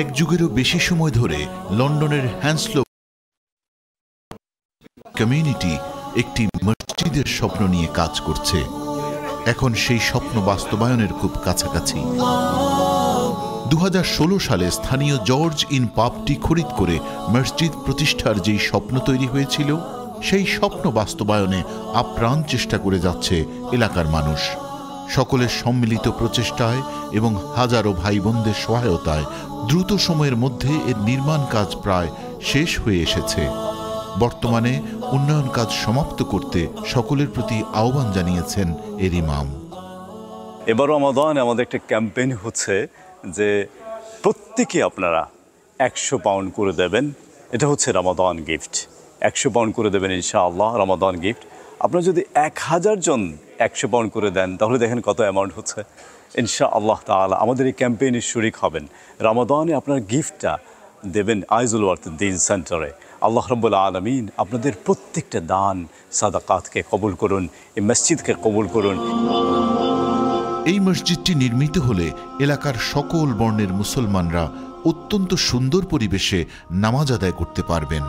এক যুগেরও বেশি সময় ধরে লন্ডনের হ্যান্সলো কমিউনিটি একটি মসজিদের স্বপ্ন নিয়ে কাজ করছে। এখন সেই স্বপ্ন বাস্তবায়নের খুব কাছাকাছি। 2016 সালে স্থানীয় জর্জ ইন পাবটি খরিদ করে মসজিদ প্রতিষ্ঠার যেই স্বপ্ন তৈরি হয়েছিল, সেই স্বপ্ন বাস্তবায়নে আপ্রাণ চেষ্টা করে যাচ্ছে এলাকার মানুষ। সকলের সম্মিলিত প্রচেষ্টায় এবং হাজারো ভাই বোনদের সহায়তায় দ্রুত সময়ের মধ্যে এর নির্মাণ কাজ প্রায় শেষ হয়ে এসেছে। বর্তমানে উন্নয়ন কাজ সমাপ্ত করতে সকলের প্রতি আহ্বান জানিয়েছেন এর ইমাম। এবার রমাদানে আমাদের একটা ক্যাম্পেইন হচ্ছে যে প্রত্যেকে আপনারা 100 পাউন্ড করে দেবেন। এটা হচ্ছে রমাদান গিফট। 100 পাউন্ড করে দেবেন ইনশাআল্লাহ, রমাদান গিফট। আপনারা যদি 1000 জন 100 পাউন্ড করে দেন তাহলে দেখেন কত অ্যামাউন্ট হচ্ছে। ইনশাআল্লাহ তাআলা আমাদের এই ক্যাম্পেইনের শরিক হবেন। রমাদানে আপনার গিফটটা দেবেন আইজুল ওয়ার্থ দিন সেন্টারে। আল্লাহ রাব্বুল আলামিন আপনাদের প্রত্যেকটা দান সাদাকাতকে কবুল করুন, এই মসজিদকে কবুল করুন। এই মসজিদটি নির্মিত হলে এলাকার সকল বর্ণের মুসলমানরা অত্যন্ত সুন্দর পরিবেশে নামাজ আদায় করতে পারবেন।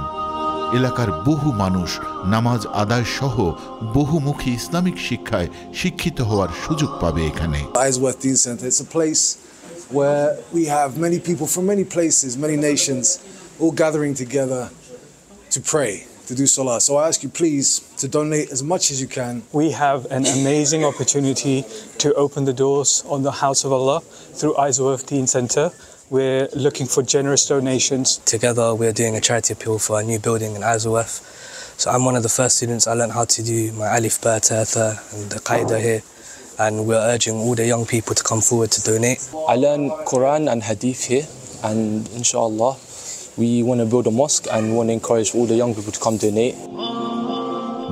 এলাকার বহু মানুষ নামাজ আদায় সহ বহুমুখী ইসলামিক শিক্ষায় শিক্ষিত হওয়ার সুযোগ পাবে এখানে। Isleworth Deen Centre, it's a place where we have many people from many places, many nations, all gathering together to pray, to do salah. So I ask you please to donate as much as you can. We have an amazing opportunity to open the doors on the house of Allah through Isleworth Deen Centre. We're looking for generous donations. Together we're doing a charity appeal for a new building in Isleworth. So I'm one of the first students. I learned how to do my alif, ba, ta, tha and the qaida here. And we're urging all the young people to come forward to donate. I learned Quran and Hadith here, and inshallah we want to build a mosque and we want to encourage all the young people to come donate.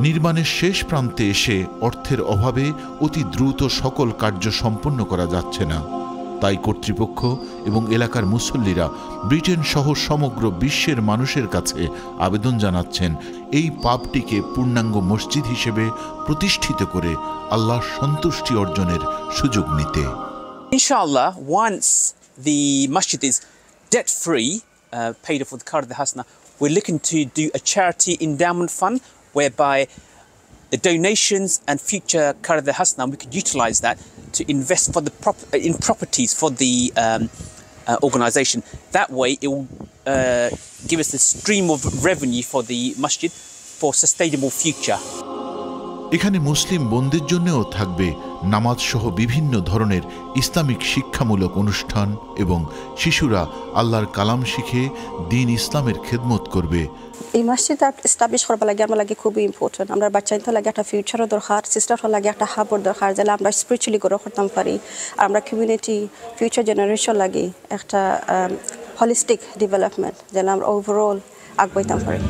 নির্মাণের শেষ প্রান্তে এসে অর্থের অভাবে অতি দ্রুত সকল কার্য সম্পন্ন করা যাচ্ছে না। তাই কর্তৃপক্ষ এবং এলাকার মুসল্লিরা ব্রিটেন সহ সমগ্র বিশ্বের মানুষের কাছে আবেদন জানাচ্ছেন এই পাবটিকে পূর্ণাঙ্গ মসজিদ হিসেবে প্রতিষ্ঠিত করে আল্লাহর সন্তুষ্টি অর্জনের সুযোগ নিতে। Inshallah, once the masjid is debt free, paid off with Qard al-Hasana, we're looking to do a charity endowment fund whereby the donations and future Qard al-Hasana, we could utilize that to invest for the in properties for the organisation. That way it will give us a stream of revenue for the masjid for sustainable future. এখানে মুসলিম বোনদের জন্যও থাকবে নামাজ সহ বিভিন্ন ধরনের Islamic শিক্ষামূলক অনুষ্ঠান এবং শিশুরা আল্লাহর কালাম শিখে দ্বীন ইসলামের খেদমত করবে। এই মসজিদ এস্টাবলিশ করবার লাগে আমার লাগে খুবই ইম্পর্টেন্ট। আমরা বাচ্চাদের লাগে একটা ফিউচারও দরকার, সিস্টারও লাগে একটা হাবর দরকার, যেন আমরা স্পিরিচুয়ালি গ্রো করতাম পারি। আর আমরা কমিউনিটি ফিউচার জেনারেশন লাগে একটা হলিস্টিক ডেভেলপমেন্ট, যেন আমরা ওভারঅল আগাইতাম পারি।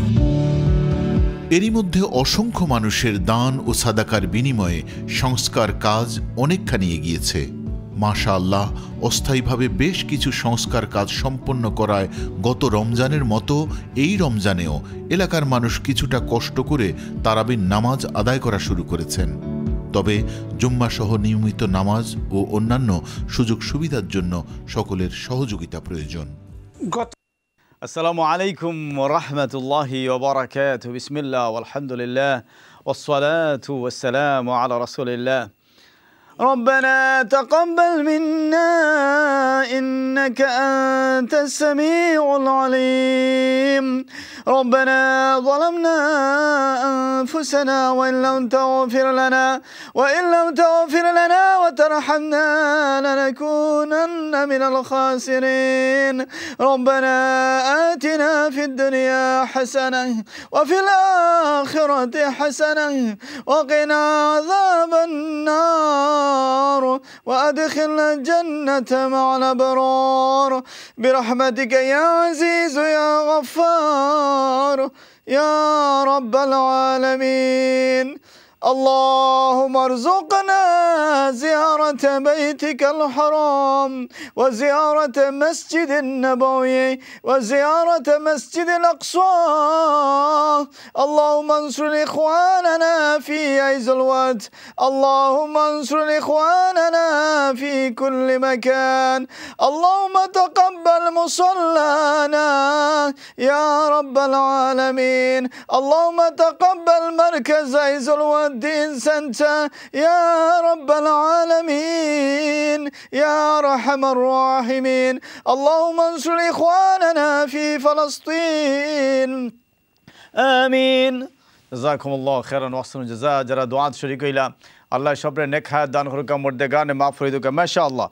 এরই মধ্যে অসংখ্য মানুষের দান ও সাদাকার বিনিময়ে সংস্কার কাজ অনেকখানি এগিয়েছে। মাশাআল্লাহ, অস্থায়ীভাবে বেশ কিছু সংস্কার কাজ সম্পন্ন করায় গত রমজানের মতো এই রমজানেও এলাকার মানুষ কিছুটা কষ্ট করে তারাবির নামাজ আদায় করা শুরু করেছেন। তবে জুম্মা সহ নিয়মিত নামাজ ও অন্যান্য সুযোগ সুবিধার জন্য সকলের সহযোগিতা প্রয়োজন। আসসালামু আলাইকুম ওয়া রাহমাতুল্লাহি ওয়া বারাকাতুহু। বিসমিল্লাহ ওয়ালহামদুলিল্লাহ ওয়াসসালাতু ওয়াসসালামু আলা রাসূলিল্লাহ। ربنا تقبل منا إنك أنت السميع العليم. ربنا ظلمنا أنفسنا وإن لم تغفر لنا وترحمنا لنكونن من الخاسرين. ربنا آتنا في الدنيا حسنة وفي الآخرة حسنة وقنا عذاب النار وأدخلنا الجنة مع الأبرار برحمتك يا عزيز يا غفار يا رب العالمين. اللهم ارزقنا زيارة بيتك الحرام وزيارة مسجد النبوي وزيارة مسجد الأقصى. اللهم انصر إخواننا في عز الوقت، اللهم انصر إخواننا في كل مكان. اللهم تقبل مصلانا يا رب العالمين. اللهم تقبل مركز عز الدين سنتر يا رب العالمين يا أرحم الراحمين. اللهم انصر إخواننا في فلسطين آمين. জাযাকুমুল্লাহ খায়রান ওয়া আহসানুল জাযা। যারা দোয়াত শরীক হইলা আল্লাহ সবরে নেক হায়াত দান করুক, মুর্দেগানে মাফ করে দিক মাশাআল্লাহ।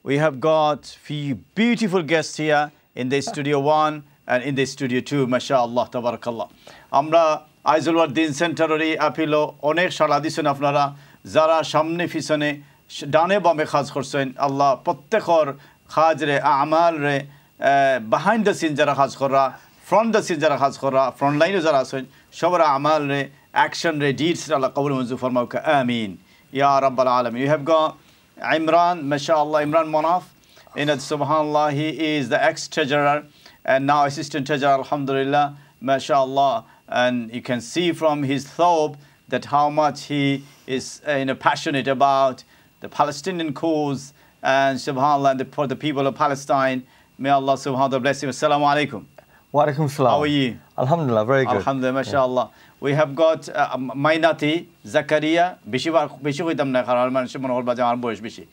We have got few beautiful guests here in the studio 1 and in the studio 2 মাশাআল্লাহ তাবারাকাল্লাহ। আমরা আইজুল ওয়ার্দিন সেন্টারেরই আপিল অনেক সাড়া দিচ্ছেন আপনারা, যারা সামনে পিছনে ডানে বামে কাজ করছেন। আল্লাহ প্রত্যেকর কাজ রে আমাল রে বিহাইন্ড দ্য সিন যারা কাজ করা, ফ্রন্ট দ্য সিন যারা কাজ করা, ফ্রন্ট লাইনে যারা আছেন সবার আমাল রে অ্যাকশন রে ডিডস আল্লাহ কবুল মঞ্জুর ফরমাউক আমিন ইয়া রাব্বাল আলামিন। You have got Imran, mashallah, Imran Manaf. In it, subhanallah, he is the ex-treasurer and now assistant treasurer, alhamdulillah, mashallah. And you can see from his thawb that how much he is passionate about the Palestinian cause and subhanallah for the people of Palestine. May Allah subhanallah bless him. Assalamu alaikum. Wa alaikum salam. How are you? Alhamdulillah, very good. Alhamdulillah, mashallah. We have got Mainati Zakaria Bishi hoitam na karar manushe mone hol baje amar boyesh beshi.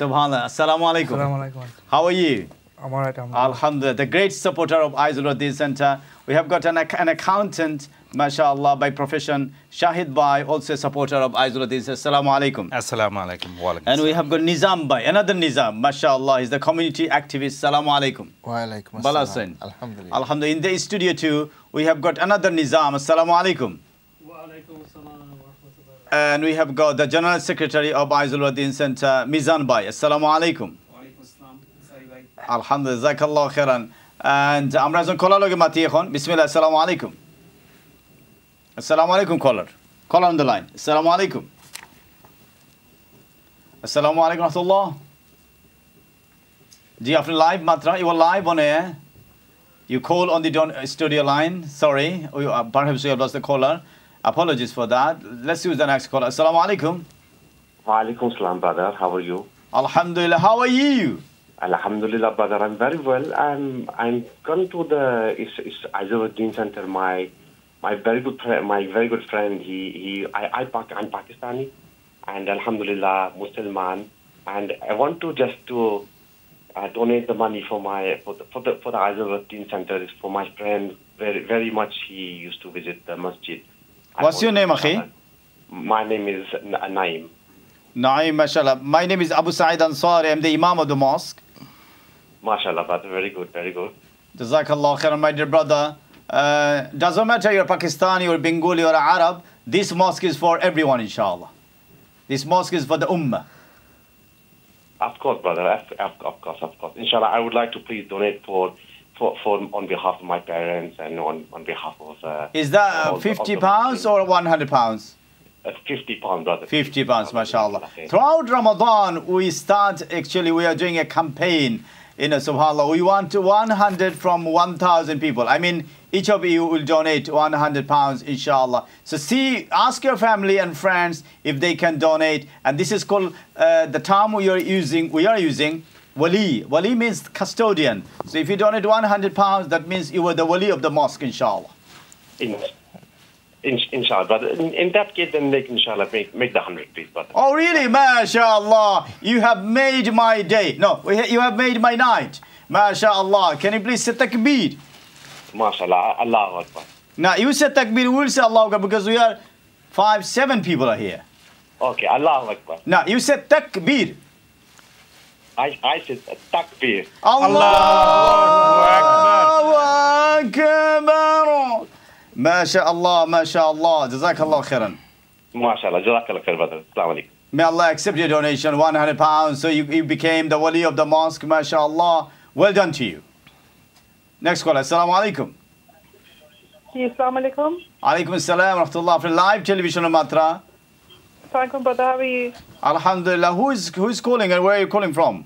Subhanallah. Assalamu alaikum. Assalamu alaikum. How are you? I'm all right. Alhamdulillah. The great supporter of Aizul Waddin Center. We have got an accountant, mashallah, by profession, Shahid Bhai, also a supporter of Aizul Waddin Center. Assalamu alaikum. Assalamu alaikum. Wa alaikum. And we have got Nizam Bhai, another Nizam, mashallah, he's the community activist. Assalamu alaikum. Wa alaikum. Balasan. Alhamdulillah. Alhamdulillah. In the studio too, we have got another Nizam. Assalamu alaikum. And we have got the General Secretary of Aizul Waddin Center, Mizan Bhai. Assalamu alaikum. Alhamdulillah, jazakallah khairan. And আমরা একজন কলার লগে মাতি এখন। বিসমিল্লাহ, আসসালামু আলাইকুম। আসসালামু আলাইকুম কলার। Caller on the line. Assalamu alaikum. Assalamu alaikum rahmatullah. Ji, after live matra, you are live on air. You call on the studio line. Sorry, perhaps we have lost the caller. Apologies for that. Let's use the next caller. Assalamu alaikum. Wa alaikum salam, brother. How are you? Alhamdulillah. How are you? Alhamdulillah, brother. I'm very well. I'm gone to the Aizul Waddin Center. My very good friend. I'm Pakistani, and Alhamdulillah Musliman, and I want to donate the money for the Aizul Waddin Center. It's for my friend. Very very much. He used to visit the masjid. What's your name, Akhi? My name is Naim. Naim, mashallah. My name is Abu Sa'id Ansari. I'm the Imam of the mosque. MashaAllah, brother. Very good, very good. Jazakallah khairan, my dear brother. Doesn't matter you're Pakistani or Bengali or Arab, this mosque is for everyone, inshallah. This mosque is for the ummah. Of course, brother. Of course. Inshallah, I would like to please donate for on behalf of my parents and on behalf of... is that 50 pounds or 100 pounds? 50 pounds, brother. 50 pounds, mashallah. Throughout Ramadan, we are doing a campaign, subhanAllah. We want 100 from 1,000 people. I mean, each of you will donate 100 pounds, inshallah. So ask your family and friends if they can donate. And this is called, the term we are using, wali. Wali means custodian. So if you donate 100 pounds, that means you were the wali of the mosque, inshallah. Inshallah, brother. In that case, then inshallah, make the 100, please, brother. Oh, really? MashaAllah. You have made my day. No, you have made my night. MashaAllah. Can you please say takbir? MashaAllah. Allahu Akbar. Now, you said takbir, we'll say Allahu Akbar because we are 5-7 people are here. Okay, Allahu Akbar. Now, you said takbir. I said takbir. Allahu Akbar. MashaAllah, MashaAllah. Jazakallah khairan. MashaAllah. Jazakallah khair, brother. Assalamu alaikum. May Allah accept your donation, 100 pounds. So you became the wali of the mosque, MashaAllah. Well done to you. Next caller. Assalamu alaikum. Assalamu alaikum. Alaikum assalam wa rahmatullah. For live television on Matra. Assalamualaikum, brother. How are you? Alhamdulillah. Who is calling and where are you calling from?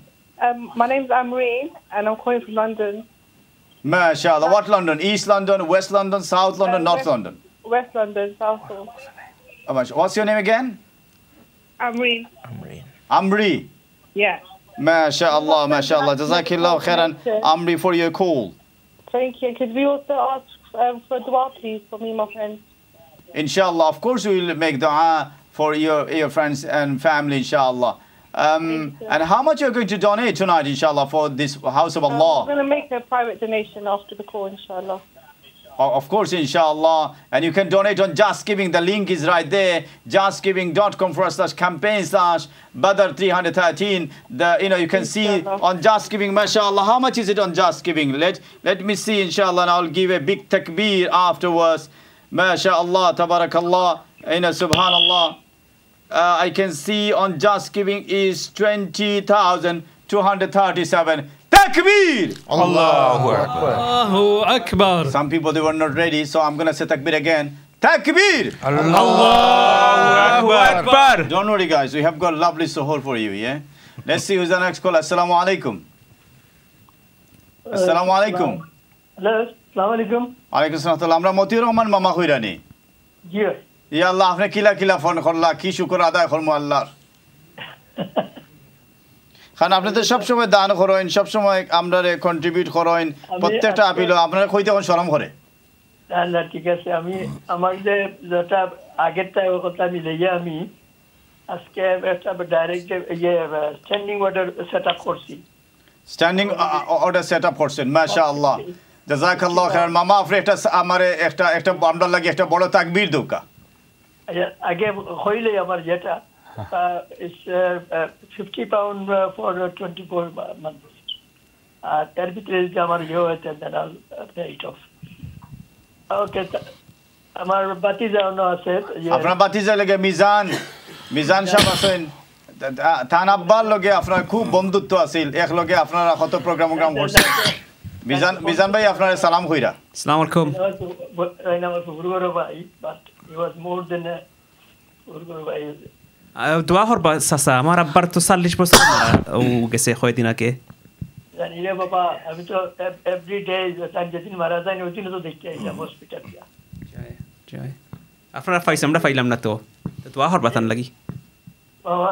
My name's Amreen, and I'm calling from London. MashaAllah. What London? East London, West London, South London, North London? West London, South London. Oh, what's your name again? Amreen. Amri. Yeah. MashaAllah, MashaAllah. Jazakillah khairan, Amri, for your call. Thank you. Could we also ask for dua, please, for me and my friends? Inshallah, of course we will make dua for your friends and family, inshallah. And how much are you going to donate tonight, inshallah, for this house of Allah? I'm going to make a private donation after the call, inshallah. Of course, inshallah. And you can donate on Just Giving. The link is right there. justgiving.com/campaign/Badr313. You can see on Just Giving, mashallah. How much is it on Just Giving? Let me see, inshallah, and I'll give a big takbir afterwards. MashaAllah, tabarakallah, subhanallah. I can see on Just Giving is 20,237. Takbir! Allahu Akbar. Allahu Akbar. Some people, they were not ready, so I'm going to say takbir again. Takbir! Allahu Akbar. Don't worry, guys. We have got a lovely suhoor for you, yeah? Let's see who's the next caller. Assalamu alaikum. Assalamu alaikum. Hello. Assalamu alaikum. Alaikum salam. Amra Moti Rahman Mama Khuirani. Yes. Ya Allah, apne kila phone korla, ki shukr aday kormo Allah. খান আপনি তো সব সময় দান করেন, সব সময় আমরারে contribute করেন, প্রত্যেকটা আপিল আপনারা কইতে কোন শরম করে? না ঠিক আছে, আমি আমার যেটা আগেরটা কথা মিলাইয়া আমি আজকে একটা ডাইরেক্ট স্ট্যান্ডিং অর্ডার সেটআপ করছি। স্ট্যান্ডিং অর্ডার সেটআপ করছেন, মাশাআল্লাহ, জাযাকাল্লাহ খাইরান। মামা আপনি একটা আমরা লাগি একটা বড় তাকবীর দৌকা। আগে হইলে আমার যেটা it's 50 pound for 24 months. তার ভিতরে যদি আমার হয়েছে then I'll pay it off. Okay, আমার বাতিজা আছে। আপনার বাতিজা লাগে মিজান সাহেব আছেন, থান আব্বার লগে আপনার খুব বন্ধুত্ব আছিল, এক লগে আপনারা কত প্রোগ্রাম করছেন। মিজান ভাই আপনার সালাম কইরা। আসসালামু আলাইকুম। ভাই, but he was more than a ভাই। দোয়া করবা চাচা, আমার আব্বার তো 40 বছর গেছে কয়দিন আগে। জানি রে বাবা, আমি তো এভরি ডে যেদিন মারা যায় ওই দিন তো দেখতে আইলাম হসপিটাল। জয় আপনারা পাইছেন, আমরা পাইলাম না তো, দোয়া করবা তান লাগি। বাবা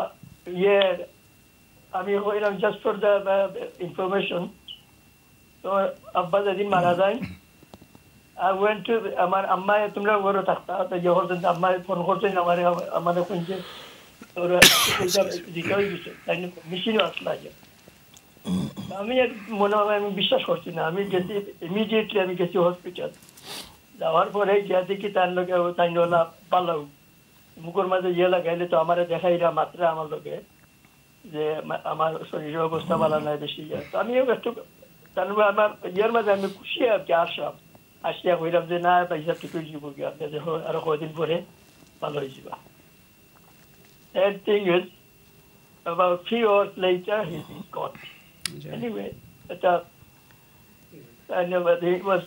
আমি কইলাম জাস্ট ফর দ্য ইনফরমেশন। তো আব্বা যেদিন মারা যায় I went to আমার আম্মা, তোমরা ঘরে থাকতা, তো যখন আম্মা ফোন করছেন আমাদের কোনছে ওরা মেশিনও আসলা। আমি মনে হয় আমি বিশ্বাস করছি না, আমি গেছি ইমিডিয়েটলি, আমি গেছি হসপিটাল। যাওয়ার পরে গিয়া দেখি তার লোকে তাইনলা পালাও মুখের মাঝে লাগাইলে তো আমার দেখাইরা মাত্রা আমার লোকে যে আমার শরীরের অবস্থা ভালো নাই বেশি। তো আমিও একটু তার আমার মাঝে আমি খুশি আর কি আসলাম, আসিয়া কইলাম যে না পয়সা ঠিক হয়ে যাব, আরো কয়দিন পরে ভালো হয়ে যাবা। That thing is, about 3 hours later, he's gone. Anyway, it was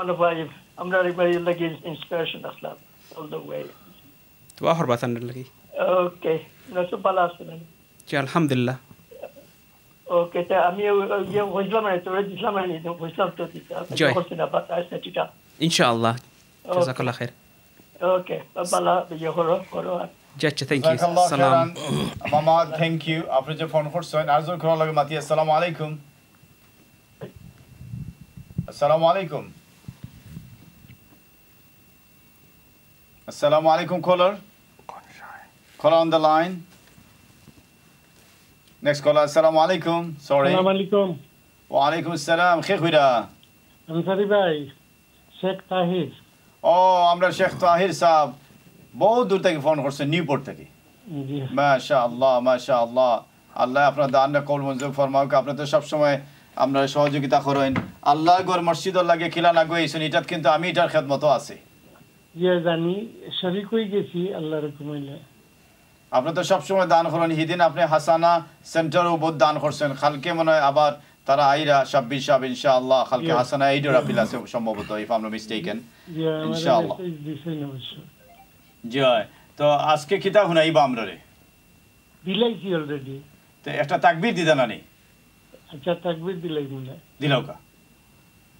one of my, I'm not very like inspiration of love all the way. দোয়া করবা তান লাগি। Okay, no so ভালো আছেন? জি আলহামদুলিল্লাহ। Okay, তা আমি হইলাম না, তো দিলাম না, তো হইলাম তো দিতা। করছি না, but I set it up. ইনশাআল্লাহ, জাযাকাল্লাহ খাইর। Okay, ভালো বিয়ে করো। আচ্ছা, থ্যাংক ইউ। সালাম মামা, থ্যাংক ইউ। আপনি যে ফোন করছেন আরজুর করা লাগে মাতি। আসসালামু আলাইকুম। আসসালামু আলাইকুম। Assalamu alaikum, caller. Caller on the line. Next caller. Assalamu alaikum. Sorry. Assalamu alaikum. Wa alaikum assalam. Khe khuida. Ansari bhai. Sheikh Tahir. Oh, আমরা শেখ তাহির সাহেব বহু দূর থেকে ফোন করছেন, নিউপোর্ট থেকে। জি। মাশাআল্লাহ, মাশাআল্লাহ। আল্লাহ আপনার দানটা কবুল মঞ্জুর ফরমাওক। আপনি তো সব সময় আমরা সহযোগিতা করেন। আল্লাহ গর মসজিদ লাগে কিলা না গইছেন, এটা কিন্তু আমি এটার খেদমতও আছে। জানি শরীক হয়ে গেছি আল্লাহর হুকুমে। আপনি তো সব সময় দান করেন। হিদিন আপনি হাসানা সেন্টারও বহুত দান করছেন। কালকে মনে হয় আবার তারা আইরা 26 সাব ইনশাআল্লাহ কালকে হাসানা এইডর আপিল আছে সম্ভবত, if I am not mistaken. ইনশাআল্লাহ। জয়। তো আজকে কিতা শুনাইবা আমরা রে দিলাইছি অলরেডি তো একটা তাকবীর দিদা নানি আচ্ছা তাকবীর দিলাই মনে দিলাও কা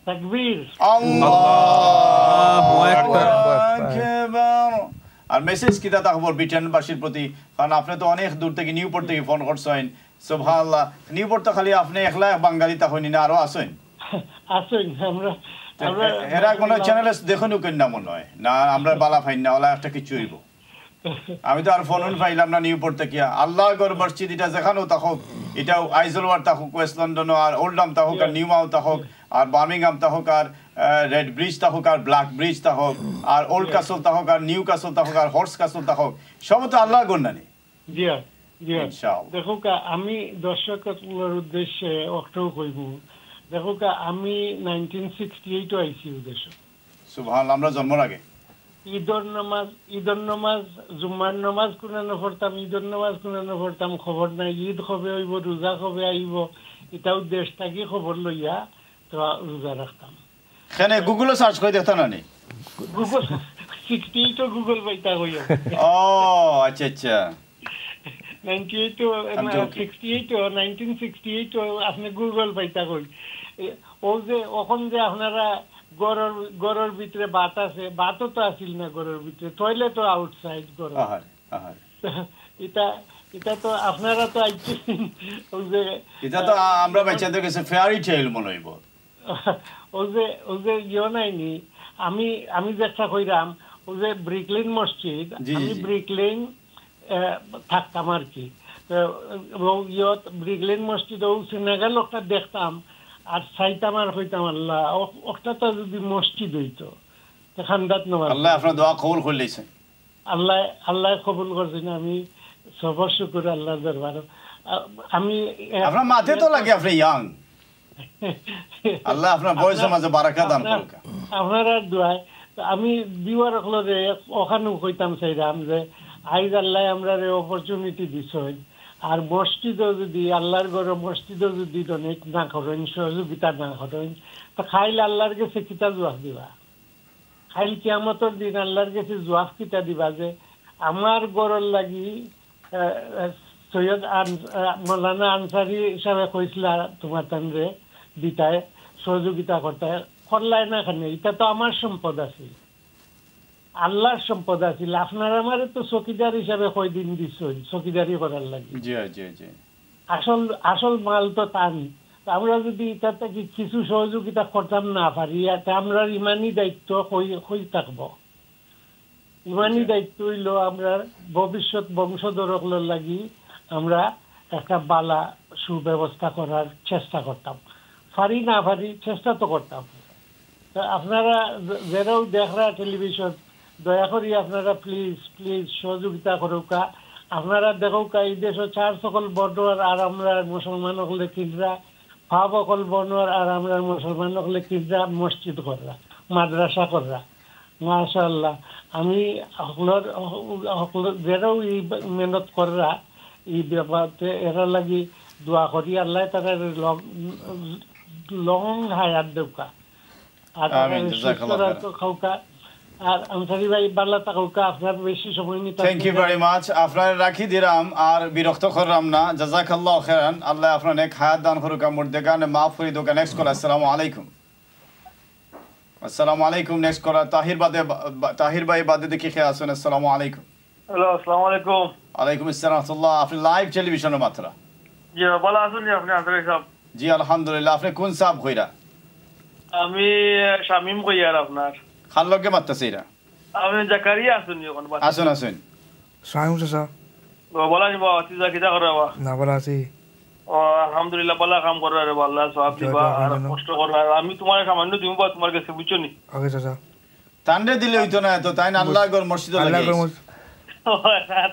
তাকবীর আল্লাহু আকবার আর মেসেজ কিতা তাকবর ব্রিটেনবাসীর প্রতি কারণ আপনি তো অনেক দূর থেকে নিউপোর্ট থেকে ফোন করছেন সুবহানাল্লাহ নিউপোর্ট তো খালি আপনি একলা বাঙালি তা হইনি না আরো আছেন আছেন আমরা এরা কোন চ্যানেলে দেখুন কেন না মনে হয় না আমরা বালা ফাইন না ওলা একটা কিছু হইব আমি তো আর ফোন পাইলাম না নিউপোর্ট থেকে আল্লাহর ঘর মসজিদ এটা যেখানেও থাকুক এটাও আইজলওয়ার থাকুক ওয়েস্ট লন্ডন আর ওল্ডাম থাকুক আর নিউমাউ থাকুক আর বার্মিংহাম থাকুক আর রেড ব্রিজ থাকুক আর ব্ল্যাক ব্রিজ থাকুক আর ওল্ড কাসল থাকুক আর নিউ কাসল থাকুক আর হর্স কাসল থাকুক সব তো আল্লাহর ঘর নানি জি দেখো আমি দর্শকের উদ্দেশ্যে অক্টোবর কইব দেখো আমি 1968 আইছি উদ্দেশ্য সুবহানাল্লাহ আমরা জন্মের আগে ঈদের নামাজ জুম্মার নামাজ কোনানো পড়তাম ঈদের নামাজ কোনানো পড়তাম খবর নাই ঈদ কবে হইব রোজা কবে আইব এটাও দেশ থাকি খবর লইয়া তো রোজা রাখতাম এখানে গুগলে সার্চ করে দেখতা না নি গুগল 68 তো গুগল পাইতা হইও ও আচ্ছা আচ্ছা 1968 আপনি গুগল পাইতা কই ও যে ওখান যে আপনারা গরর ভিতরে বাত আছে বাতও তো আসিল না গরর ভিতরে টয়লেট আউটসাইড গর এটা তো আপনারা তো আইছেন ও যে এটা তো আমরা বাচ্চাদের কাছে ফেয়ারি টেল মনে হইব ও যে ইয়ে নাইনি আমি যেটা কইরাম ও যে ব্রিকলিন মসজিদ আমি ব্রিকলিন থাকতাম আর কি ইয়ত ব্রিকলিন মসজিদ ও সিনেগা লোকটা দেখতাম আর চাইতাম আর কইতাম আল্লাহ ওটা তো যদি মসজিদ হইতো খান্দাত নামাজ আল্লাহ আপনার দোয়া কবুল করলেছে আল্লাহ কবুল করছেন আমি সবার শুকর আল্লাহর দরবারে আমি আপনার মাথে তো লাগে আপনি ইয়াং আল্লাহ আপনার বয়সের মাঝে বারাকা দান করুক আপনারা দোয়ায় আমি বিওয়ার হলরে ওখানে কইতাম চাইরাম যে আইজ আল্লাহ আমরা অপরচুনিটি দিছেন আর মসজিদও যদি আল্লাহর ঘরে মসজিদও যদি ডোনেট না করেন সহযোগিতা না করেন তো খাইলে আল্লাহর কাছে কিতা জবাব দিবা খাইল কিয়ামতের দিন আল্লাহর কাছে জবাব কিতা দিবা যে আমার ঘরের লাগি সৈয়দ মৌলানা আনসারি হিসাবে কইছিল তোমার তানরে দিতায় সহযোগিতা করতে করলাই না খানে এটা তো আমার সম্পদ আছে আল্লাহর সম্পদ আছিল আপনার আমার তো চকিদার হিসাবে কয়দিন দিচ্ছেন চকিদারি করার লাগে আসল মাল তো টান আমরা যদি এটা থেকে কিছু সহযোগিতা করতাম না পারি আমরা ইমানি দায়িত্ব হয়ে থাকবো ইমানি দায়িত্ব হইল আমরা ভবিষ্যৎ বংশধরকলের লাগি আমরা একটা বালা সুব্যবস্থা করার চেষ্টা করতাম পারি না পারি চেষ্টা তো করতাম আপনারা যারাও দেখরা টেলিভিশন দয়া করি আপনারা প্লিজ সহযোগিতা করুকা আপনারা দেখুকা এই দেশ চার সকল বর্ণর আর আমরা মুসলমান হলে কিনরা ভাব অকল বর্ণর আর আমরা মুসলমান হলে কিনরা মসজিদ কররা মাদ্রাসা কররা মাশাআল্লাহ আমি যারাও এই মেহনত কররা এই ব্যাপারে এরা লাগি দোয়া করি আল্লাহ তারা লং হায়াত দেউকা আর খাওকা আর আনসারি ভাই বাল্লা তাকুকা আপনার বেশি সময় নিতে থ্যাংক ইউ ভেরি মাচ আপনার রাখি দিরাম আর বিরক্ত করলাম না জাযাকাল্লাহু খাইরান আল্লাহ আপনার নেক হায়াত দান করুক মুর্দেগান maaf করে দোকা নেক্সট কল আসসালামু আলাইকুম নেক্সট কল তাহির ভাই বাদে দেখি কে আছেন আসসালামু আলাইকুম হ্যালো আসসালামু আলাইকুম ওয়ালাইকুম আসসালাম রাহমাতুল্লাহ আপনি লাইভ টেলিভিশনে মাত্র জি ভালো আছেন আপনি আনসারি সাহেব জি আলহামদুলিল্লাহ আপনি কোন সাহেব কইরা আমি শামিম কইয়ার আপনার খান লগে মারতেছে এরা আমি জাকারিয়া আসুন এখন আসুন সালাম চাচা বলা নি বাবা তুই কিটা করে বাবা না বলা আছি ও আলহামদুলিল্লাহ ভালো কাম করে রে আল্লাহ সওয়াব দিবা আর কষ্ট করবা আমি তোমার সামান্য দিব বা তোমার কাছে বুঝছো নি ওকে চাচা তান্ডে দিলে হইতো না তো তাই না আল্লাহর ঘর মসজিদে লাগে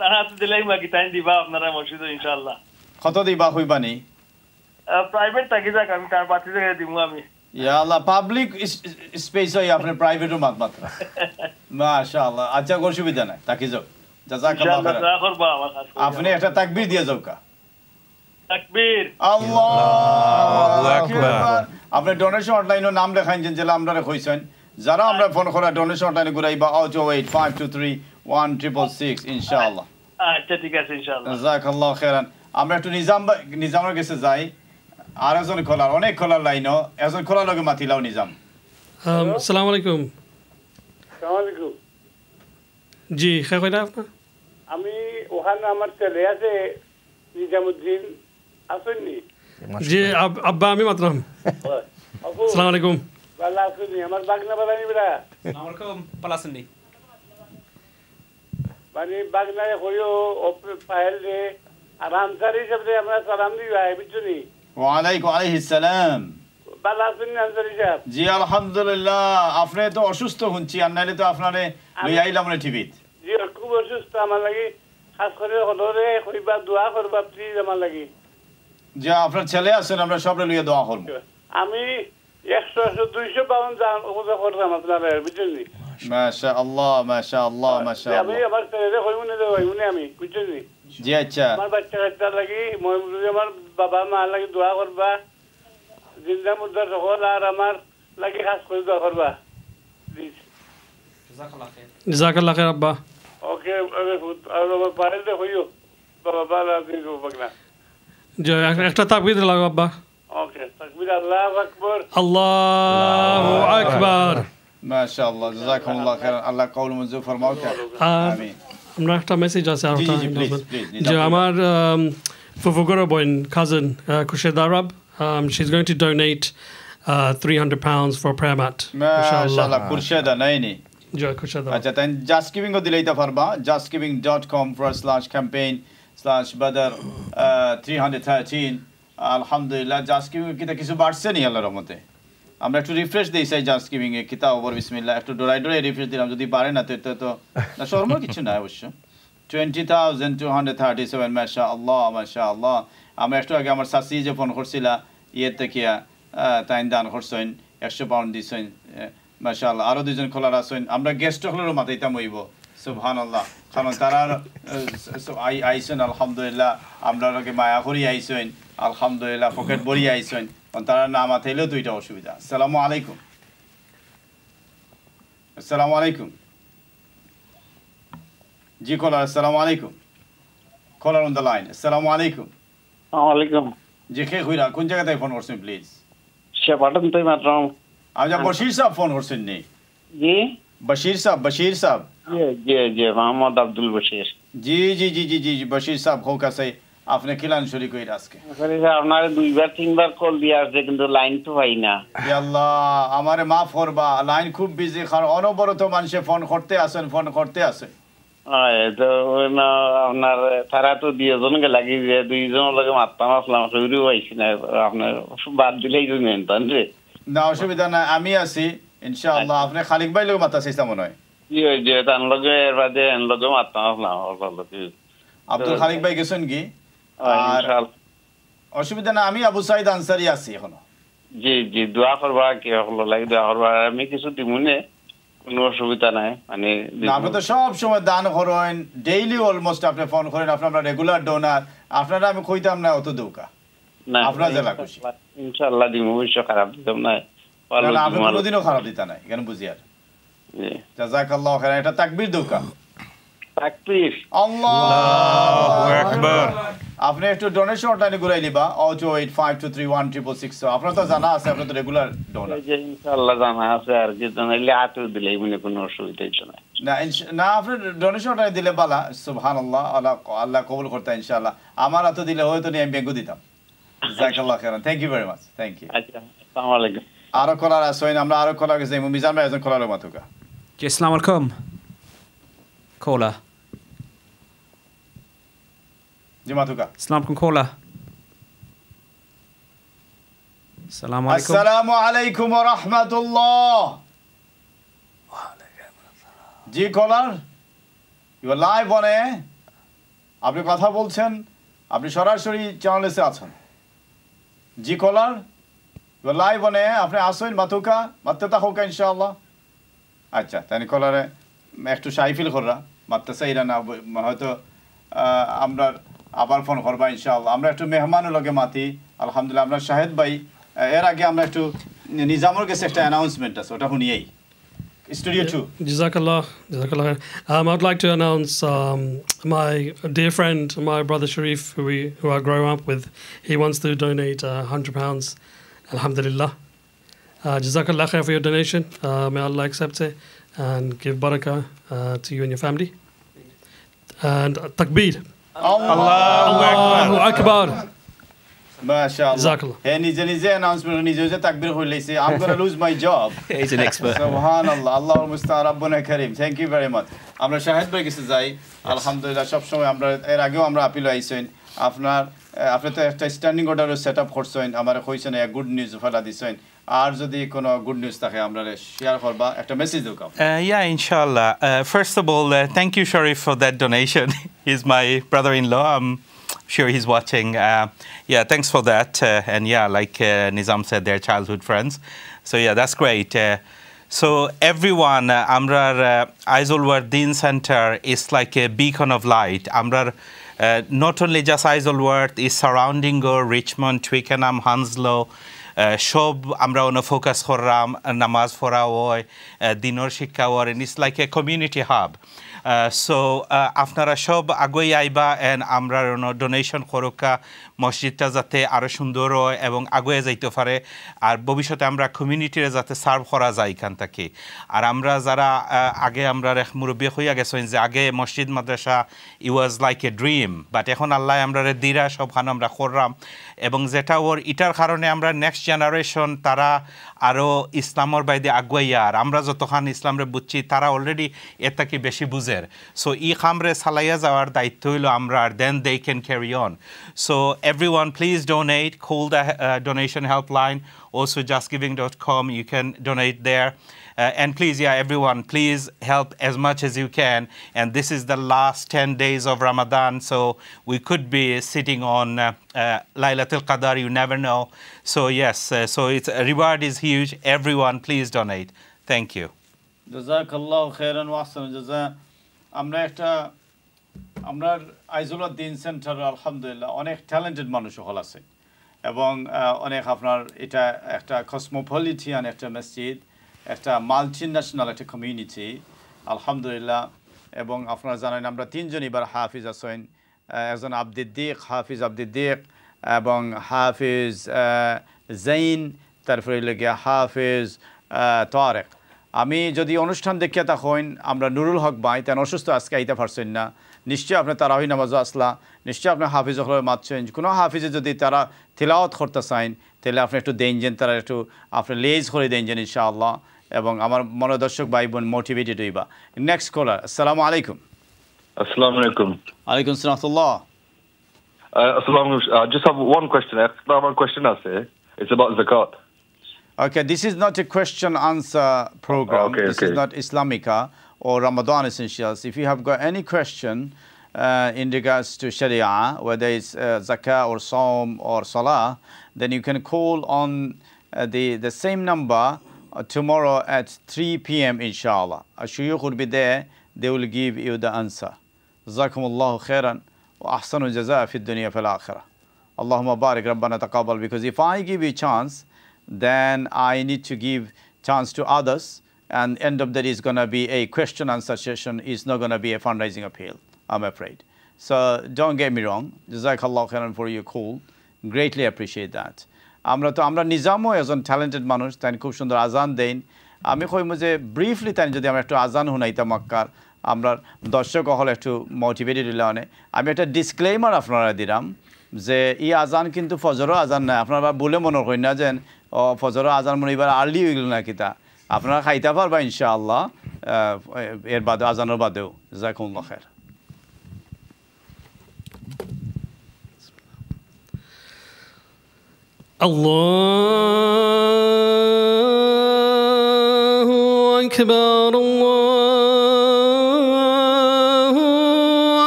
তারা তো দিলাই বাকি টাইম দিবা আপনারা মসজিদে ইনশাআল্লাহ কত দিবা হইবানি প্রাইভেট থাকি যাক আমি তার বাতি থেকে দিব আমি ইয়া আল্লাহ পাবলিক স্পেস হয় আপনার প্রাইভেটও মাত্র মাশাআল্লাহ আচ্ছা কোনো সুবিধা নাই তাকি যাও জাযাকাল্লাহু খাইরান আপনি একটা তাকবীর দিয়ে যাও কা তাকবীর আল্লাহু আকবার আপনি ডোনেশন অনলাইনে নাম লেখাইছেন যে আমরা কইছেন যারা আমরা ফোন করা ডোনেশন অনলাইনে ঘুরাইবা 08523 166 ইনশাআল্লাহ। আচ্ছা ঠিক আছে ইনশাআল্লাহ। জাযাকাল্লাহু খাইরান। আমরা একটু নিজামের কাছে যাই। আর একজন কলার, অনেক কলার লাইনও, একজন কলার লগে মাতিলাও নিজাম। আসসালামু আলাইকুম। আসসালামু আলাইকুম। জি কে কইরা আপনার? আমি ওখানে আমার ছেলে আছে নিজামউদ্দিন আসেননি? জি আব্বা আমি মাতলাম। আসসালামু আলাইকুম। ভালো আসেননি? আমার বাগনা বালা নিবরা। আসসালামু আলাইকুম ভালো আসেননি? মানে বাগনায় হইও ফাইল দে আর আনসারি হিসাবে আমরা সালাম দিই ভাই বুঝছনি? ওয়ালাইকুম আলাইহিস সালাম। ভালো আসেননি আনসারি সাহেব? জি আলহামদুলিল্লাহ। আপনি তো অসুস্থ হচ্ছি, আর নাইলে তো আপনারে লই আইলাম না টিভিত। জি খুব অসুস্থ, আমার লাগি খাস করে হলরে কইবা দোয়া করবা প্লিজ আমার লাগি। যে আপনার ছেলে আছেন, আমরা সবরে লইয়া দোয়া করব। আমি 100-200 পাউন্ড দান ওটা করলাম আপনারা বুঝছনি? মাশাআল্লাহ মাশাআল্লাহ মাশাআল্লাহ। আমি আমার ছেলে কইমনে দেবইমনে আমি বুঝছনি? জি আচ্ছা। আমার বাচ্চা লাগি মই আমার বাবা মা লাগি দোয়া করবা, জিন্দা মুর্দা সকল আর আমার লাগি খাস করে দোয়া করবা প্লিজ। জাযাকাল্লাহ খাইর আব্বা। ওকে আর আমার পারেতে হইও বাবা বালা দিও বাগনা। জি একটা তাকবীর লাগাও আব্বা। ওকে তাকবীর আল্লাহু আকবার। আল্লাহু আকবার। মাশাআল্লাহ জাযাকাল্লাহ খাইর। আল্লাহ কওল মঞ্জুর ফরমাও। আমিন। আমরা একটা মেসেজ আছে আর জি যে আমার ফুফুগোর বোন cousin Khurshid Arab, she's going to donate £300 for a prayer mat. মাশাআল্লাহ Khurshid নাইনি। জি Khurshid। আচ্ছা তাই জাস্ট গিভিং ও দিলাইতে পারবা। justgiving.com/campaign/badr 313। আলহামদুলিল্লাহ জাস্ট গিভিং কিটা কিছু বাড়ছে নি আল্লাহর রহমতে। আমরা একটু রিফ্রেশ দেই চাই জাস্ট গিভিং এ কিতা ওভার বিসমিল্লাহ একটু ডরাই রিফ্রেশ দিলাম, যদি পারে না তো না শর্মার কিছু নাই অবশ্য। 20,237 মাশাআল্লাহ মাশাআল্লাহ। আমরা একটু আগে আমার শাশি যে ফোন করছিলা থেকিয়া তাই দান করছেন 100 পাউন্ড দিছেন মাশাআল্লাহ। আরো দুজন খোলার আছেন, আমরা গেস্ট হলেরও মাথাইতাম হইব সুবহানাল্লাহ। কারণ তারা আইছেন আলহামদুলিল্লাহ, আমরা লগে মায়া করি আইছেন আলহামদুলিল্লাহ, পকেট ভরি আইছেন, তারা না মাথাইলেও তো এটা অসুবিধা। আসসালামু আলাইকুম। আসসালামু আলাইকুম। জি কলার আসসালামু আলাইকুম। কলার অন দ্য লাইন। আসসালামু আলাইকুম। ওয়ালাইকুম। জি কে কইরা কোন জায়গা থেকে ফোন করছেন প্লিজ? শেপাটন তো মাত্র। আচ্ছা বশির সাহেব ফোন করছেন নি? জি বশির সাহেব। জি মোহাম্মদ আব্দুল বশির। জি জি জি জি জি বশির সাহেব হোক আছে। আপনি কিলান শরীক হই আজকে? আপনার 2-3 কল দিয়া আছে কিন্তু লাইন তো পাই না। ইয়া আল্লাহ আমারে মাফ করবা, লাইন খুব বিজি, কারণ অনবরত মানুষে ফোন করতে আসে। তো না আপনার তারা তো 2 জনকে লাগি যে 2 জনের লগে মারতাম আসলাম শুরু হইছি না, আপনার বাদ দিলেই জমেন তান রে। না অসুবিধা নাই, আমি আছি ইনশাআল্লাহ। আপনি খালিক ভাই লগে মাতা চাইতা মনে হয়? জি যে তান লগে এর বাদে এন লগে মারতাম আসলাম আব্দুল খালিক ভাই গেছেন কি? অসুবিধা না, আমি আবু সাইদ আনসারি আছি এখনো। জি জি দোয়া করবা, কি হলো লাগে দোয়া করবা, আমি কিছু দিমুনে কোনো অসুবিধা নাই। মানে আপনি তো সব সময় দান করেন, ডেইলি অলমোস্ট আপনি ফোন করেন, আপনারা রেগুলার ডোনার, আপনারা আমি কইতাম না অত দৌকা না আপনারা জেলা খুশি ইনশাআল্লাহ দিমু, অবশ্য খারাপ দিতাম না, আপনি কোনোদিনও খারাপ দিতা নাই কেন বুঝি আর। জাযাকাল্লাহু খাইরান। এটা তাকবীর দৌকা। তাকবীর আল্লাহু আকবার। আপনি একটু ডোনেশন অনলাইনে ঘুরাই লিবা 028523166। আপনার তো জানা আছে, আপনি তো রেগুলার ডোনার। জি ইনশাআল্লাহ জানা আছে, আর কি জানাইলে হাতে দিলেই মনে কোনো অসুবিধা হইছে না। না আপনি ডোনেশন অনলাইনে দিলে বালা সুবহানাল্লাহ, আল্লাহ কবুল করতে ইনশাআল্লাহ। আমার হাতে দিলে হয়তো আমি ব্যাংকও দিতাম। জাযাকাল্লাহু খাইরান। Thank you very much. Thank you. আচ্ছা আসসালামু আলাইকুম। আরো কলার আছেন, আমরা আরো কলার গেছে মিজান ভাই একজন কলার মাতুকা। জি আসসালামু আলাইকুম। Caller. Jimatuka. Assalamualaikum caller. Assalamualaikum. Assalamualaikum warahmatullah. জি caller, you are live on a. আপনি কথা বলছেন, আপনি সরাসরি চ্যানেলে আছেন। জি caller, you are live on a. আপনি আসেন মাতুকা, মাত্তা হোক ইনশাআল্লাহ। আচ্ছা তাই কলারে একটু শাই ফিল কররা মাত্তা চাইরা না, হয়তো আমরা আবার ফোন করবা ইনশাআল্লাহ। আমরা একটু মেহমানও লগে মাতি আলহামদুলিল্লাহ। আমরা শাহেদ ভাই, এর আগে আমরা একটু নিজামের কাছে একটা অ্যানাউন্সমেন্ট আছে, ওটা শুনিয়েই। Studio 2. Jazakallah. Jazakallah. I'd like to announce my dear friend, my brother Sharif, who I grew up with. He wants to donate £100. Alhamdulillah. Jazakallah khair for your donation. May Allah accept it and give barakah to you and your family. And takbir. Allahu Akbar. MashaAllah. Hey, nije announcement nije takbir hoilese. I'm going to lose my job. He's an expert. Subhanallah. Allahul Musta'an Rabbuna Karim. Thank you very much. আমরা শাহেদ ভাই কাছে যাই আলহামদুলিল্লাহ সব সময় আমরা এর আগেও আমরা আপিল আইছেন আপনি তো একটা স্ট্যান্ডিং অর্ডারও সেটআপ করছেন আমারে কইছেন এক গুড নিউজ ফলা দিছেন আর যদি কোনো গুড নিউজ থাকে আমরা শেয়ার করবা একটা মেসেজ দাও Yeah, inshallah. First of all, thank you, Sharif, for that donation. He's my brother-in-law. I'm sure he's watching. Yeah, thanks for that. And yeah, like Nizam said, they're childhood friends. So yeah, that's great. So everyone, Amrar Aizul Wardin Center is like a beacon of light. Amrar not only just Aizul Ward, is surrounding Richmond, Twickenham, Hounslow, সব আমরা on focus করলাম নামাজ পড়া হয় দিনের শিক্ষা হয় and it's like a community hub. So আপনারা সব আগুই আইবা and আমরা ডোনেশন করুকা মসজিদটা যাতে আরো সুন্দর হয় এবং আগুয়ে যাইতে পারে আর ভবিষ্যতে আমরা কমিউনিটিরে যাতে সার্ভ করা যায় এখান থেকে আর আমরা যারা আগে আমরা মুরব্বী হইয়া গেছেন যে আগে মসজিদ মাদ্রাসা it was like a dream but এখন আল্লাহ আমরা দিরা সবখানে আমরা করলাম এবং যেটা ওর এটার কারণে আমরা নেক্সট জেনারেশন তারা আরো ইসলামের বাইরে আগুয়াইয়া আর আমরা যতখান ইসলামরে বুঝছি তারা অলরেডি এর থেকে বেশি বুঝের সো ই খামরে চালাইয়া যাওয়ার দায়িত্ব হইল আমরা দেন they can carry on. So everyone please donate, call the donation helpline, also justgiving.com, you can donate there. And please, yeah, everyone, please help as much as you can. And this is the last 10 days of Ramadan, so we could be sitting on Laylatul Qadr, you never know. So yes, so its reward is huge. Everyone, please donate. Thank you. Jazakallahu khairan wa ahsan jaza. আমরা আইজুলউদ্দিন centre আলহামদুলিল্লাহ অনেক talented মানুষ হল আছে এবং অনেক আপনার এটা একটা কসমোপলিটিয়ান একটা মসজিদ একটা মাল্টিন্যাশনাল একটা কমিউনিটি আলহামদুলিল্লাহ এবং আপনারা জানেন আমরা তিনজন এবার হাফিজ আছেন একজন আব্দুদ্দিক হাফিজ আব্দুদ্দিক এবং হাফিজ জাইন তারপরে লেগে হাফিজ তারেক আমি যদি অনুষ্ঠান দেখিয়া তখন আমরা নুরুল হক ভাই তেন অসুস্থ আজকে আইতে পারছেন না নিশ্চয়ই আপনি তারাহি নামাজও আসলা নিশ্চয়ই আপনি হাফিজ হলে মাতছেন কোনো হাফিজে যদি তারা তিলাওয়াত করতে চান তাহলে আপনি একটু দেন যেন তারা একটু আপনি লেজ করে দেন যেন ইনশাআল্লাহ এবং আমার মনোদর্শক ভাই বোন মোটিভেটেড হইবা নেক্সট কলার আসসালামু আলাইকুম Assalamu alaikum. Alaikum salam. Assalamu alaikum. I just have one question. One question I say. It's about zakat. Okay, this is not a question-answer program. This is not Islamika or Ramadan Essentials. If you have got any question in regards to Sharia, whether it's zakah or Saum or Salah, then you can call on the same number tomorrow at 3 p.m. inshallah. A shuyukh will be there. They will give you the answer. Jazakumullahu khairan wa ahsanu jazaa fi dunya fil akhirah. Allahumma barik rabbana taqabbal. Because if I give you chance, then I need to give chance to others, and end of that is going to be a question answer session. It's not going to be a fundraising appeal, I'm afraid. So don't get me wrong. Jazakallah khairan for your call. Greatly appreciate that. আমরা নিজামও একজন talented মানুষ তাই খুব সুন্দর আজান দেন আমি কইম যে briefly তাই যদি আমরা একটু আজান শুনাইতাম মক্কার আমরা দর্শক হলে একটু মোটিভেটেড হইলে আমি একটা ডিসক্লেইমার আপনারা দিলাম যে এই আজান কিন্তু ফজরও আজান নাই আপনারা বলে মনে করেন না যে ফজরও আজান মনে এবার আর্লি হয়ে গেল না কিতা আপনারা খাইতে পারবা ইনশাআল্লাহ এর বাদে আজানের বাদেও জাযাকুমুল্লাহ খাইর Allahu Akbar, Allahu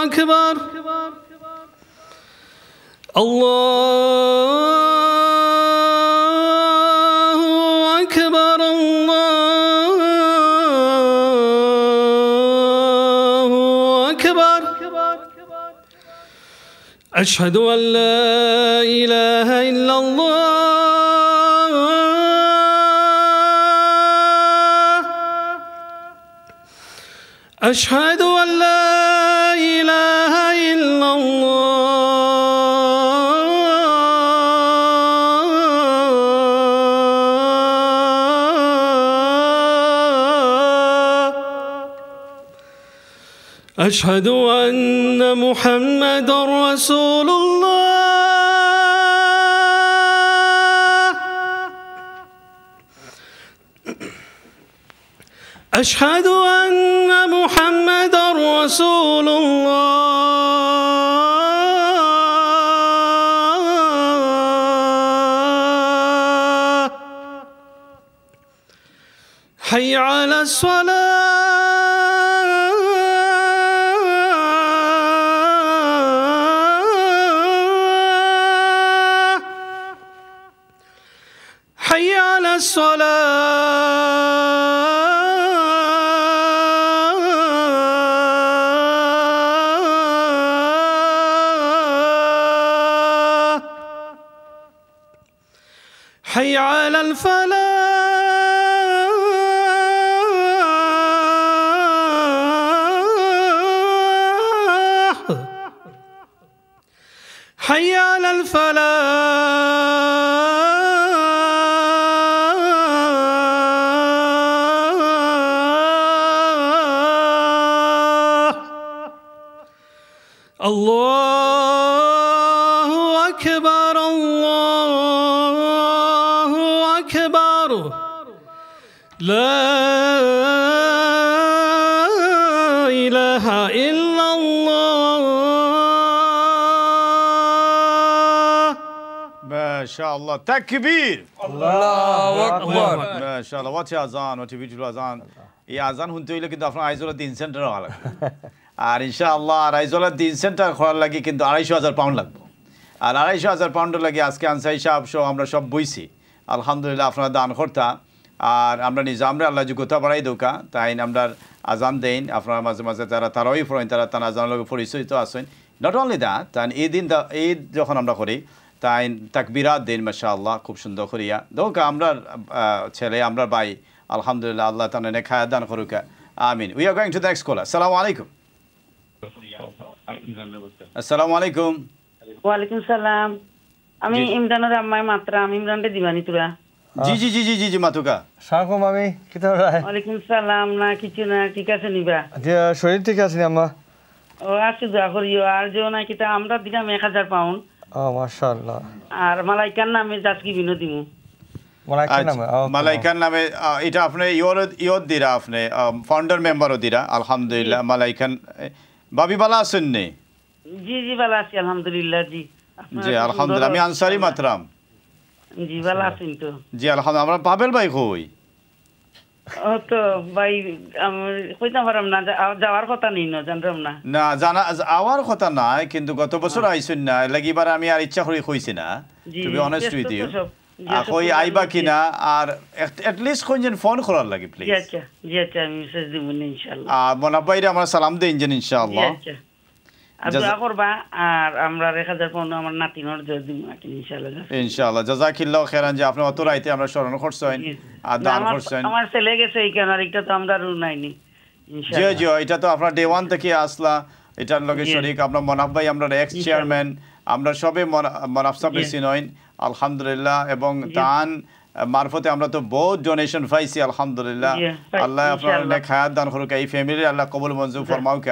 Akbar, Allahu Akbar, Allahu Akbar. Ashhadu an la ilaha illallah. أشهد أن لا إله إلا الله أشهد أن محمد رسول الله أشهد أن محمد رسول الله حي على الصلاة حي على الصلاة حي على الفلاح حي على الفلاح الله أكبر الله أكبر لا إله إلا الله MashaAllah. Takbir. Allahu Akbar. MashaAllah. What a azan, what a beautiful azan. এই আজান শুনতে হইলে কিন্তু আপনার আইজোলা দিন সেন্টার হওয়া লাগবে আর ইনশাআল্লাহ আর আইজোলা দিন সেন্টার করার লাগে কিন্তু 250,000 পাউন্ড লাগবে আর 250,000 পাউন্ডের লাগে আজকে আনসাই সাহেব সহ আমরা সব বইছি আলহামদুলিল্লাহ আপনারা দান করতা আর আমরা নিজামরে আল্লাহ যোগ্যতা বাড়াই দৌকা তাই আমরা আজান দেন আপনারা মাঝে মাঝে তারা তারাই পড়েন তারা তার আজানের লগে পরিচিত আছেন নট অনলি দ্যাট তাই এই দিন ঈদ যখন আমরা করি তাই তাকবিরাত দিন মাশাআল্লাহ খুব সুন্দর করিয়া দৌকা আমরা ছেলে আমরা ভাই alhamdulillah Allah ta'ala ne khaya dan kharuka amin we are going to the next caller assalamu alaikum assalamu alaikum wa alaikum salam ami imranor ammai matra ami imran re divani tura জি মাতুকা সালাম আমি কিতা রায় wa alaikum salam na kichu na ঠিক আছে নিবা দিয়া শরীর ঠিক আছে আম্মা ও আছে দোয়া করিও আর যে না কিতা আমরা দিলাম 1000 পাউন্ড ও মাশাআল্লাহ আর মালাইকার নামে জাসকি বিনো দিমু মালাইকার নামে এটা আপনি ইয়র দিরা আপনি ফাউন্ডার মেম্বারও দিরা আলহামদুলিল্লাহ মালাইকান ভাবি ভালো আছেন নে জি জি ভালো আছি আলহামদুলিল্লাহ জি জি আলহামদুলিল্লাহ আমি আনসারি মাতরাম জি ভালো আছেন তো জি আলহামদুলিল্লাহ আমরা পাবেল ভাই কই ও তো ভাই কইতে পারলাম না যাওয়ার কথা নেই না জানলাম না না জানা আওয়ার কথা নাই কিন্তু গত বছর আইছেন না লাগিবার আমি আর ইচ্ছা করে কইছি না to be honest with you কই আইবা কিনা আর এট লিস্ট কোনজন ফোন করার লাগে প্লিজ জি আচ্ছা আমি মেসেজ দিব ইনশাআল্লাহ মনাবাইরে আমরা সালাম দেই ইনশাআল্লাহ আর দোয়া করবা আর আমরা 1000 পাউন্ড আমার নাতিনর দিয়ে দিব ইনশাআল্লাহ জাযাকিল্লাহু খাইরান যে আপনি অত রাইতে আমরা স্মরণ করছেন আর দান করছেন আমার ছেলে গেছে এই কেন আর একটা তো আমরা রু নাইনি ইনশাআল্লাহ জি এটা তো আপনার ডে 1 থেকে আসলা এটার লগে শরীক আমরা মনাবাই আমরা এক্স চেয়ারম্যান আমরা সবে মনাফ সাহেব সিনইন আলহামদুলিল্লাহ এবং দান মারফতে আমরা তো বহুত ডোনেশন পাইছি আলহামদুলিল্লাহ আল্লাহ আপনার নেক হায়াত দান করুক এই ফ্যামিলি আল্লাহ কবুল মঞ্জুর ফরমাউক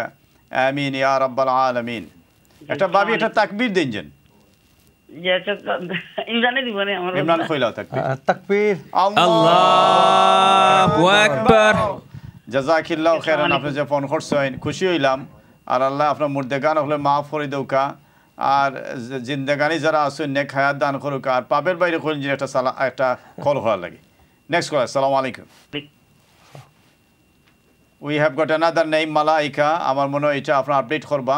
আমিন ইয়া রাব্বাল আলামিন একটা ভাবি একটা তাকবীর দেন যেন ইমরানে দিবনে আমার ইমরান কইলা তাকবীর আল্লাহু আকবার জাযাকিল্লাহু খাইরান আপনি যে ফোন করছেন খুশি হইলাম আর আল্লাহ আপনার মুর্দেগান হলে মাফ করে দৌকা আর জিন্দেগানি যারা আছেন নেক হায়াত দান করুক আর পাবের বাইরে কোন যে একটা কল করা লাগে নেক্সট কল আসসালামু আলাইকুম we have got another name Malaika আমার মনে হয় এটা আপনারা আপডেট করবা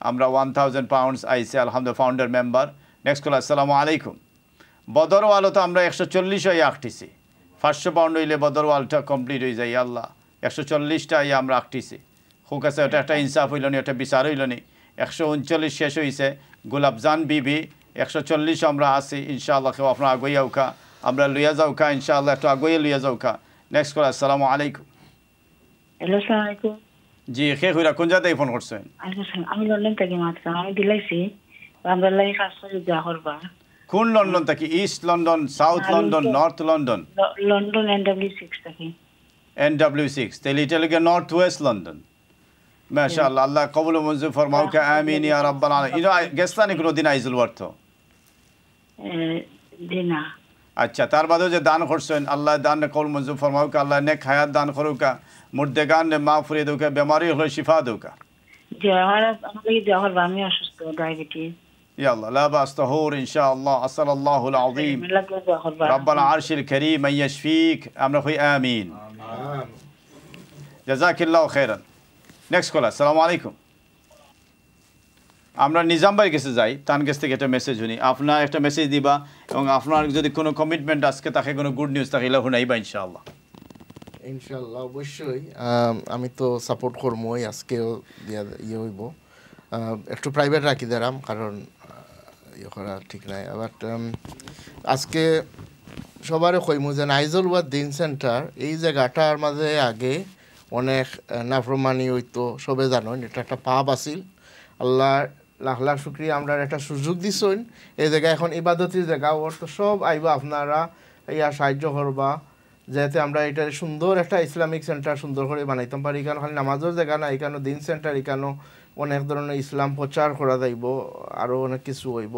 আমরা 1000 পাউন্ডস আইসি আলহামদুলিল্লাহ ফাউন্ডার মেম্বার নেক্সট কল আসসালামু আলাইকুম বদর ওয়াল তো আমরা 140 হয়ে আঁকটিছি 500 পাউন্ড হইলে বদর ওয়ালটা কমপ্লিট হয়ে যায় আল্লাহ 140টা আমরা আঁকটিছি খুব কাছে ওটা একটা ইনসাফ হইল নি একটা বিচার হইল নি 139 শেষ হয়েছে গোলাপজান বিবি 140 আমরা আছি ইনশাআল্লাহ কেউ আপনার আগুইয়া উকা আমরা লইয়া যাওকা ইনশাআল্লাহ একটু আগুইয়া লইয়া যাওকা নেক্সট কল আসসালামু আলাইকুম হ্যালো আসসালামু আলাইকুম জি খে কইরা কোন জায়গায় ফোন করছেন আমি লন্ডন থেকে মাত্রাম আমি দিলাইছি আমরা লাগি কাজ করে দেওয়া করবা কোন লন্ডন থেকে east London south London north London London NW6 থেকে NW6 তাহলে এটা লাগে নর্থ ওয়েস্ট লন্ডন মাশাআল্লাহ আল্লাহ কবুল ও মঞ্জুর ফরমাও কা আমিন ইয়া রাব্বাল আলামিন ইনো গেস্তানি কোন দিন আইজুল ওয়ার্থ দিনা আচ্ছা তার বাদেও যে দান করছেন আল্লাহ দান কবুল মঞ্জুর ফরমাও কা আল্লাহ নেক হায়াত দান করুকা মুর্দেগান নে মাগফিরাত দুকা বেমারি হলো শিফা দুকা জি আমার লাগি দেওয়া করবা আমি অসুস্থ ডায়াবেটিস يلا لا بأس طهور إن شاء الله أسأل الله العظيم رب العرش الكريم أن يشفيك أمر أخي آمين جزاك الله خيرا next caller السلام عليكم আমরা নিজাম ভাই কাছে যাই তার কাছ থেকে একটা মেসেজ শুনি আপনার একটা মেসেজ দিবা এবং আপনার যদি কোনো কমিটমেন্ট আজকে তাকে কোনো গুড নিউজ থাকে শুনাইবা ইনশাআল্লাহ ইনশাআল্লাহ অবশ্যই আমি তো সাপোর্ট করবই আজকেও ইয়ে হইব একটু প্রাইভেট রাখি দিলাম কারণ ইয়ে করা ঠিক নাই বাট আজকে সবারই কইমু যে আইজল ওয়ার্ড দিন সেন্টার এই জায়গাটার মাঝে আগে অনেক নাফরমানি হইতো সবে জানেন এটা একটা পাপ আছিল আল্লাহ লাখ লাখ শুকরিয়া আমরা একটা সুযোগ দিছেন এই জায়গায় এখন ইবাদতের জায়গা ওর তো সব আইবা আপনারা ইয়া সাহায্য করবা যাতে আমরা এটা সুন্দর একটা ইসলামিক সেন্টার সুন্দর করে বানাইতাম পারি এখানে খালি নামাজের জায়গা না এখানে দিন সেন্টার এখানে অনেক ধরনের ইসলাম প্রচার করা যাইব আরও অনেক কিছু হইব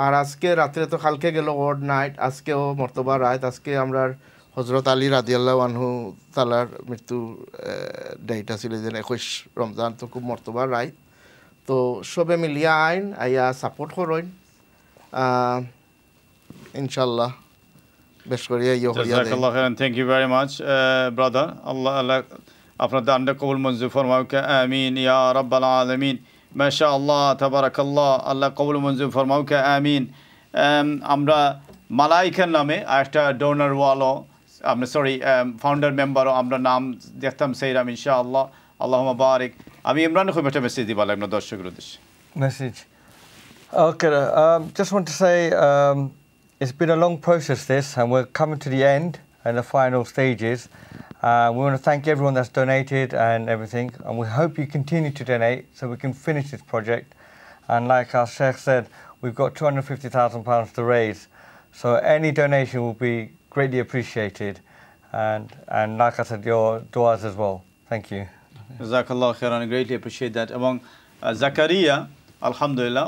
আর আজকে রাত্রে তো কালকে গেল ওয়ার্ড নাইট আজকেও মর্তবা রাত আজকে আমরা হজরত আলী রাদিয়াল্লাহু আনহু তালার মৃত্যু ডেট আছিল যে 21 রমজান তো খুব মর্তবা রাত তো সবে মিলিয়া আইন আইয়া সাপোর্ট করেন ইনশাআল্লাহ বেশ করিয়া ইয়ে হইয়া জাযাকাল্লাহু খাইরান thank you very much brother আল্লাহ আপনার দানটা কবুল মঞ্জুর ফরমাওক আমিন ইয়া রাব্বাল আলামিন মাশাআল্লাহ তাবারাকাল্লাহ আল্লাহ কবুল মঞ্জুর ফরমাওক আমিন আমরা মালাইকার নামে একটা ডোনার ওয়ালও আমরা সরি ফাউন্ডার মেম্বারও আমরা নাম দেখতাম সেইরাম ইনশাআল্লাহ আল্লাহুম্মা বারিক আমি ইমরান খুব একটা মেসেজ দিবা লাগলো দর্শকদের উদ্দেশ্যে message okay just want to say it's been a long process this and we're coming to the end and the final stages. We want to thank everyone that's donated and everything, and we hope you continue to donate so we can finish this project. And like our Sheikh said, we've got £250,000 to raise, so any donation will be greatly appreciated. And like I said, your du'as as well. Thank you. Jazakallah khairan, I greatly appreciate that. Among Zakaria, alhamdulillah,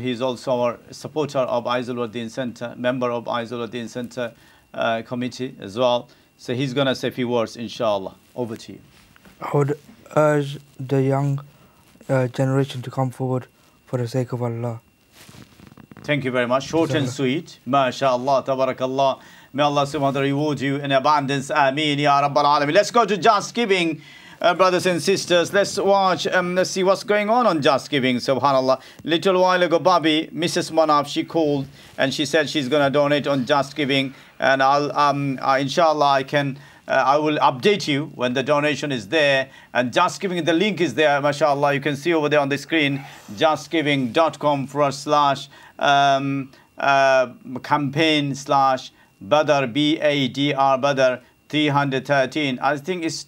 he's also our supporter of Aizul Waddin Center, member of Aizul Waddin Center committee as well. So he's going to say a few words, inshallah. Over to you. I would urge the young generation to come forward for the sake of Allah. Thank you very much. Short and sweet. MashaAllah, tabarakallah. May Allah subhanahu wa ta'ala reward you in abundance. Ameen, ya Rabbal Alameen. Let's go to Just Giving. Brothers and sisters, let's watch, let's see what's going on Just Giving, subhanallah. Little while ago, Bobby, Mrs. Manaf, she called and she said she's going to donate on Just Giving. And I'll, inshallah, I will update you when the donation is there. And Just Giving, the link is there, mashallah. You can see over there on the screen, justgiving.com/campaign/Badr, BADR, Badr 313. I think it's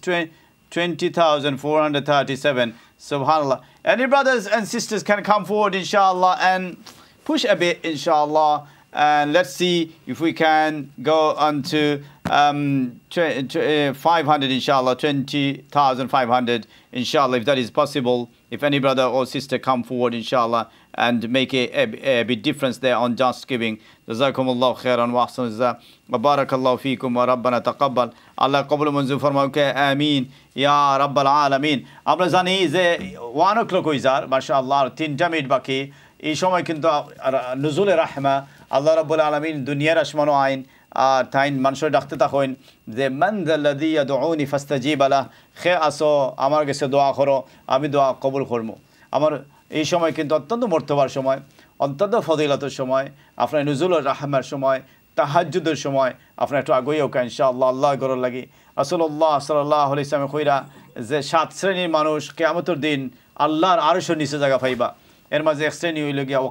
20,437. Subhanallah. Any brothers and sisters can come forward, inshallah, and push a bit, inshallah. And let's see if we can go on to 500, inshallah, 20,500, inshallah, if that is possible. If any brother or sister come forward, inshallah, and make a big difference there on Just Giving. Jazakumullah khairan wa ahsan jazaa. Wa barakallahu feekum wa rabbana taqabbal. Allah qabul manzur farmauk amin ya rabbal alamin. আমরা জানি যে 1 o'clock howitzer মাশাআল্লাহ 3টা minute বাকি এই সময় কিন্তু নুজুলে রাহমা আল্লাহ রাব্বুল আলামিন দুনিয়ার আসমানো আইন আর তাইন মানুষের ডাকতে থাকেন যে মান যাল্লাযী ইয়াদউনি ফাস্তাজিব লাহ খে আসো আমার কাছে দোয়া করো আমি দোয়া কবুল করব আমার এই সময় কিন্তু অত্যন্ত মর্তবার সময় অত্যন্ত ফজিলতের সময় আপনার নুজুলুর রাহমার সময় তাহাজ্জুদের সময় আপনার একটু আগেও ইনশাআল্লাহ আল্লাহ গরর লাগি রাসূলুল্লাহ সাল্লাল্লাহু আলাইহি ওয়াসাল্লাম কইরা যে 7 শ্রেণীর মানুষ কিয়ামতের দিন আল্লাহর আরশের নিচে জায়গা পাইবা এর মাঝে এক শ্রেণী হইল গিয়া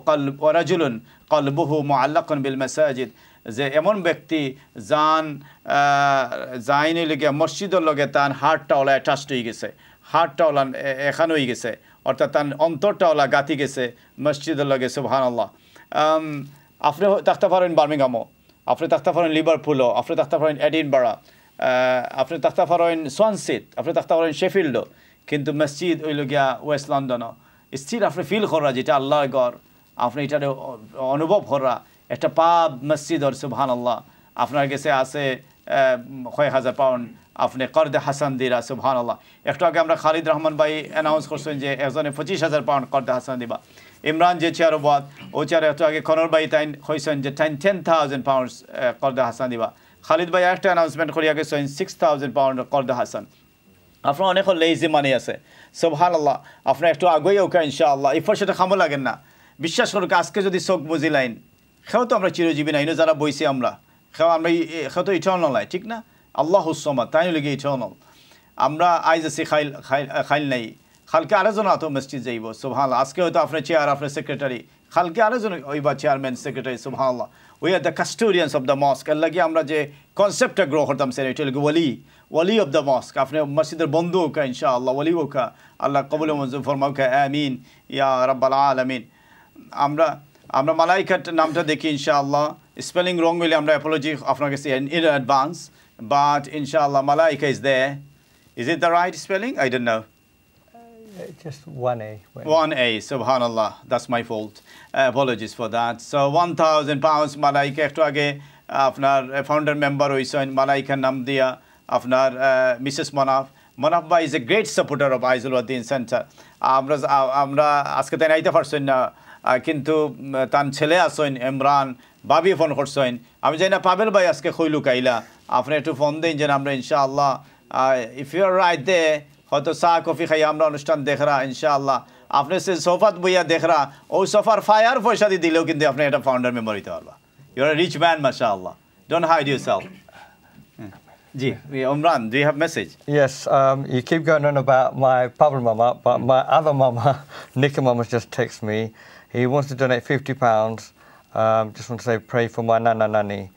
ওয়া রাজুলুন কলবুহু মুআল্লাকুন বিল মাসাজিদ যে এমন ব্যক্তি জাইন হইল গিয়া মসজিদের লগে তার হার্টটা ওলা অ্যাটাচড হয়ে গেছে হার্টটা ওলা এখান হয়ে গেছে অর্থাৎ তার অন্তরটা ওলা গাতি গেছে মসজিদের লগে সুবহানাল্লাহ আপনি থাকতে পারেন বার্মিংহামও আপনি থাকতে পারেন লিভারপুলও আপনি থাকতে পারেন এডিনবারা আপনি থাকতে পারেন সোয়ানসিট আপনি থাকতে পারেন শেফিল্ডও কিন্তু মসজিদ হইল গিয়া ওয়েস্ট লন্ডনও স্থির আপনি ফিল করা যেটা আল্লাহর ঘর আপনি এটা অনুভব করা একটা পাব মসজিদর সুবহানাল্লাহ আপনার কাছে আছে কয়েক হাজার পাউন্ড আপনি কর্দে হাসান দিরা সুবহানাল্লাহ একটু আগে আমরা খালিদ রহমান ভাই অ্যানাউন্স করছেন যে একজনে 25,000 পাউন্ড কর্দে হাসান দিবা ইমরান যে চেয়ার বাদ ও চেয়ার একটু আগে কনর ভাই তাই হয়েছেন যে 10,000 পাউন্ড কর্দে হাসান দিবা খালিদ ভাই একটা অ্যানাউন্সমেন্ট করিয়া গেছেন 6,000 পাউন্ড কর্দে হাসান আপনার অনেক লেজি মানি আছে সুবহানাল্লাহ আপনার একটু আগেই ওকা ইনশাআল্লাহ ইফার সাথে খামো লাগেন না বিশ্বাস করুক আজকে যদি চোখ বুঝিলাইন সেও তো আমরা চিরজীবী নাই যারা বইছি আমরা সেও তো ইটার্নাল নাই ঠিক না আল্লাহ হুসমাদ তাই লেগে ইটার্নাল আমরা আইজ আছি খাইল নাই খালকে আরেকজন আতো মসজিদ যাইব সুবহানাল্লাহ আজকে হয়তো আপনার চেয়ার আপনার সেক্রেটারি খালকে আরেকজন ওইবা চেয়ারম্যান সেক্রেটারি সুবহানাল্লাহ we are the custodians of the mosque এর লাগে আমরা যে কনসেপ্টটা গ্রো করতাম সেটা এটা লাগে ওয়ালি অফ দ্য মস্ক আপনি মসজিদের বন্ধু হোকা ইনশাআল্লাহ ওয়ালি হোকা আল্লাহ কবুল মঞ্জুর ফরমাউকা আমিন ইয়া রাব্বাল আলামিন আমরা মালাইকার নামটা দেখি ইনশাআল্লাহ স্পেলিং রং হইলে আমরা অ্যাপোলজি আপনার কাছে ইন অ্যাডভান্স বাট ইনশাআল্লাহ Malaika is there is it the right spelling I don't know just 1A 1A subhanallah that's my fault apologies for that so 1,000 pounds malaika একটু আগে আপনার ফাউন্ডার মেম্বার হইছেন মালাইকার নাম দিয়া আপনার মিসেস মনাফ ভাই is a great supporter of Aizuluddin centre আমরা আজকে তাই নাইতে পারছেন না কিন্তু তার ছেলে আসেন ইমরান ভাবি ফোন করছেন আমি জানি না পাবেল ভাই আজকে কইলু কাইলা আপনি একটু ফোন দেন যে আমরা ইনশাআল্লাহ if you R right they হয়তো চা কফি খাই আমরা অনুষ্ঠান দেখরা ইনশাআল্লাহ আপনি সে সোফাত বইয়া দেখরা ওই সোফার ফায়ার পয়সা দিয়ে দিলেও কিন্তু আপনি একটা ফাউন্ডার মেম্বার হইতে পারবা you are a rich man মাশাআল্লাহ don't hide yourself Ji, Umran, do you have a message? Yes, you keep going on about my Pavel mama, but my other mama, Nika mama, just texted me. He wants to donate £50. Just want to say pray for my nana nani.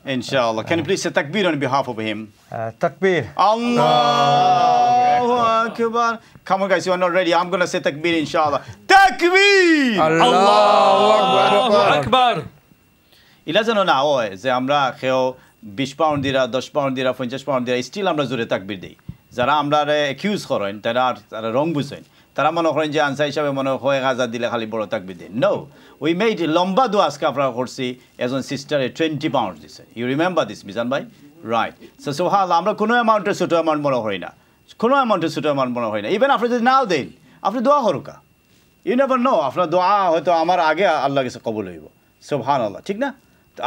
Inshallah. Can you please say takbir on behalf of him? Takbir. Allahu Akbar. Come on guys, you are not ready. I'm going to say takbir inshallah. Takbir! Allahu Akbar. Ila jano na hoy je amra kheo 20 pound দিরা 10 pound দিরা 50 pound দিরা still আমরা জোরে তাকবীর দেই যারা আমরা accused করেন তারা রং বুঝেন তারা মনে করেন যে আনসার হিসাবে মনে হয় 1000 দিলে খালি বড় তাকবীর দেন নো উই মেড লম্বা দোয়া আজকে আপনারা করছি একজন সিস্টারে 20 পাউন্ড দিছে ইউ রিমেম্বার দিস মিজান ভাই রাইট সো সুবহানাল্লাহ আমরা কোনো অ্যামাউন্টের ছোট অ্যামাউন্ট মনে হয় না কোনো অ্যামাউন্টের ছোট অ্যামাউন্ট মনে হয় না ইভেন আপনি যদি নাও দেন আপনি দোয়া করুকা ইউ নেভার নো আপনার দোয়া হয়তো আমার আগে আল্লাহর কাছে কবুল হইব সুবহানাল্লাহ ঠিক না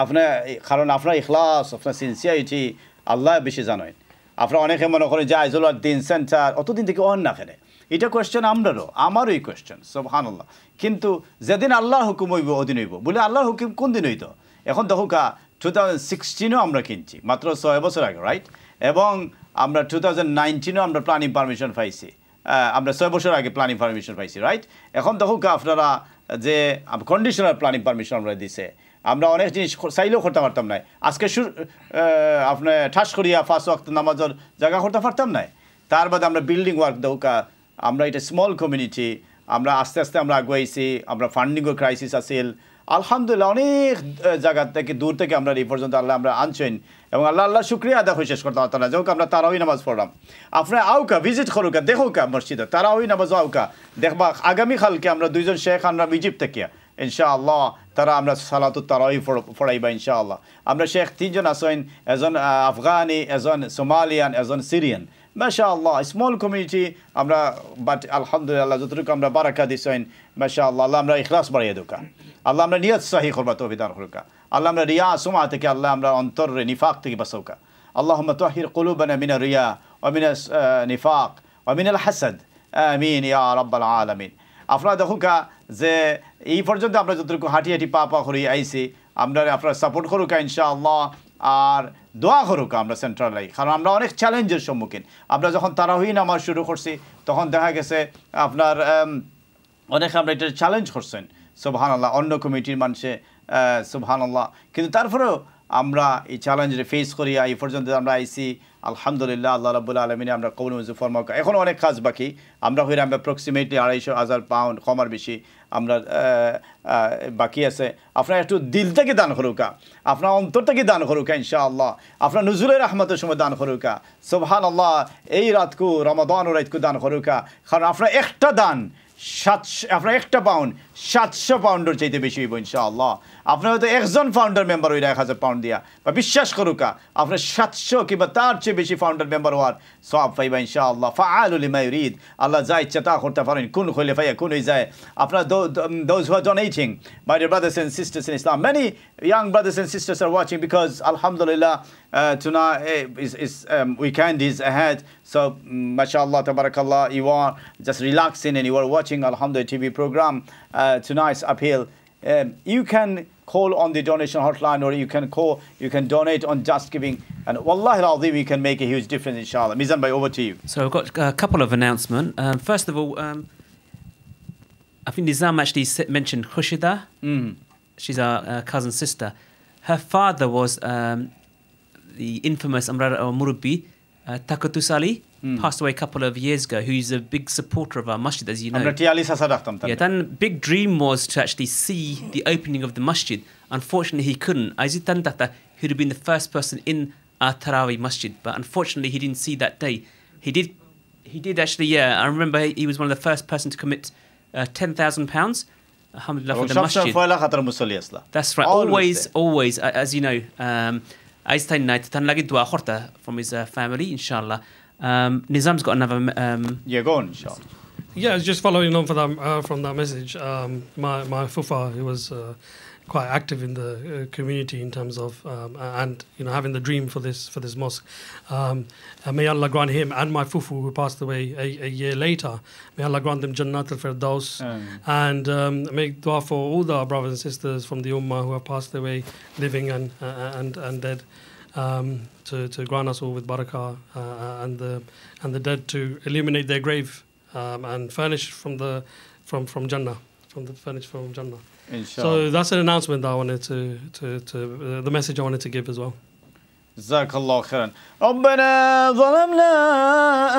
আপনার কারণ আপনার ইখলাস আপনার সিনসিয়ারিটি আল্লাহ বেশি জানেন আপনারা অনেকে মনে করেন যে আইজুলউদ্দিন সেন্টার অতদিন থেকে অন না খেলে এটা কোয়েশ্চেন আমারও এই কোয়েশ্চেন সুবহানাল্লাহ কিন্তু যেদিন আল্লাহর হুকুম হইব ওদিন হইব বলে আল্লাহর হুকুম কোন দিন হইতো এখন তো হুকা 2016-ও আমরা কিনছি মাত্র 6 বছর আগে রাইট এবং আমরা 2019-ও আমরা প্ল্যানিং পারমিশন পাইছি আমরা 6 বছর আগে প্ল্যানিং পারমিশন পাইছি রাইট এখন তো হুকা আপনারা যে কন্ডিশনাল প্ল্যানিং পারমিশন আমরা দিছে আমরা অনেক জিনিস চাইলেও করতে পারতাম না আজকে আপনার ঠাস করিয়া 5 ওয়াক্ত নামাজের জায়গা করতে পারতাম না তার বাদে আমরা বিল্ডিং ওয়ার্ক দৌকা আমরা এটা স্মল কমিউনিটি আমরা আস্তে আস্তে আমরা আগুয়াইছি আমরা ফান্ডিংও ক্রাইসিস আছিল আলহামদুলিল্লাহ অনেক জায়গা থেকে দূর থেকে আমরা এই পর্যন্ত আল্লাহ আমরা আনছেন এবং আল্লাহ শুক্রিয়া আদা করে শেষ করতে পারতাম না যেহেতু আমরা তারাউই নামাজ পড়লাম আপনার আউকা ভিজিট করুকা দেখুকা মসজিদে তারাউই নামাজ আউকা দেখবা আগামীকালকে আমরা 2 জন শেখ আমরা ইজিপ্ট থেকে ইনশাআল্লাহ তারা আমরা সালাতুত তারাউই পড়াইবা ইনশাআল্লাহ আমরা শেখ 3 জন আছেন একজন আফগানি একজন সোমালিয়ান একজন সিরিয়ান মাশাআল্লাহ স্মল কমিউনিটি আমরা বাট আলহামদুলিল্লাহ যতটুকু আমরা বারাকা দিছেন মাশাআল্লাহ আল্লাহ আমরা ইখলাস বাড়িয়ে দোকা আল্লাহ আমরা নিয়ত সহি করবা তৌফিক দান করুকা আল্লাহ আমরা রিয়া সুমআ থেকে আল্লাহ আমরা অন্তরে নিফাক থেকে বাঁচাওকা আল্লাহুম্মা তাহির কুলুবানা মিনার রিয়া ওয়া মিনাস নিফাক ওয়া মিনাল হাসাদ আমিন ইয়া রাব্বাল আলামিন আপনারা দেখুকা যে এই পর্যন্ত আমরা যতটুকু হাঁটি পা করি আইছি আমরা আপনারা সাপোর্ট করুকা ইনশাআল্লাহ আর দোয়া করুকা আমরা সেন্ট্রালাই কারণ আমরা অনেক চ্যালেঞ্জের সম্মুখীন আমরা যখন তারাউই নামাজ শুরু করছি তখন দেখা গেছে আপনার অনেক আমরা এটা চ্যালেঞ্জ করছেন সুবহানাল্লাহ অন্য কমিটির মানুষে সুবহানাল্লাহ কিন্তু তারপরেও আমরা এই চ্যালেঞ্জে ফেস করি এই পর্যন্ত আমরা আইসি আলহামদুলিল্লাহ আল্লাহ রাব্বুল আলামিন আমরা কবুল মঞ্জুর ফরমাক এখন অনেক কাজ বাকি আমরা হইরা আমরা অ্যাপ্রক্সিমেটলি 250,000 পাউন্ড কমার বেশি আমরা বাকি আছে আপনারা একটু দিল থেকে দান করুকা আপনার অন্তর থেকে দান করুকা ইনশাআল্লাহ আপনার নুজুলের রহমতের সময় দান করুকা সুবহানাল্লাহ এই রাতকু রমাদানের রাতকু দান করুকা কারণ আপনার একটা দান 700 আপনার একটা পাউন্ড 700 পাউন্ডের চাইতে বেশি হইব ইনশাআল্লাহ আপনার হয়তো একজন ফাউন্ডার মেম্বার হইরা 1000 পাউন্ড দিয়া বা বিশ্বাস করুকা আপনার 700 কিংবা তার চেয়ে বেশি ফাউন্ডার মেম্বার হওয়ার সওয়াব পাইবা ইনশাআল্লাহ ফাআলু লিমা ইউরিদ আল্লাহ যা ইচ্ছা তা করতে পারেন কোন হইলে পাইয়া কোন হয়ে যায় আপনার those who are donating my dear brothers and sisters in Islam many young brothers and sisters are watching because alhamdulillah tonight weekend is ahead so mashallah tabarakallah you are just relaxing and you are watching alhamdulillah TV program tonight's appeal you can call on the donation hotline or you can donate on Just Giving and wallahi al-azim we can make a huge difference inshallah. Mizan bhai, over to you. So I've got a couple of announcements. First of all, I think Nizam actually mentioned Khushida. She's our cousin sister. Her father was the infamous Amrar al-Murabbi Takatus Ali, passed away a couple of years ago, who's a big supporter of our masjid, as you know. Yeah, then big dream was to actually see the opening of the masjid. Unfortunately, he couldn't. He would have been the first person in our Tarawih masjid, but unfortunately, he didn't see that day. He did actually, yeah, I remember he was one of the first person to commit £10,000, alhamdulillah, for the masjid. That's right, always, as you know, from his family, inshallah. Nizam's got another. Yeah, go on, inshallah. Yeah, just following on from that message. My fufa, he was quite active in the community in terms of and having the dream for this mosque. May Allah grant him and my fufu who passed away a year later. May Allah grant them Jannat al-Firdaus and make dua for all the brothers and sisters from the Ummah who have passed away, living and dead. To grant us all with barakah and the dead to illuminate their grave and furnish from Jannah, furnish from Jannah. Inshallah. So that's an announcement that I wanted to the message I wanted to give as well. جزاك الله خيرا. ربنا ظلمنا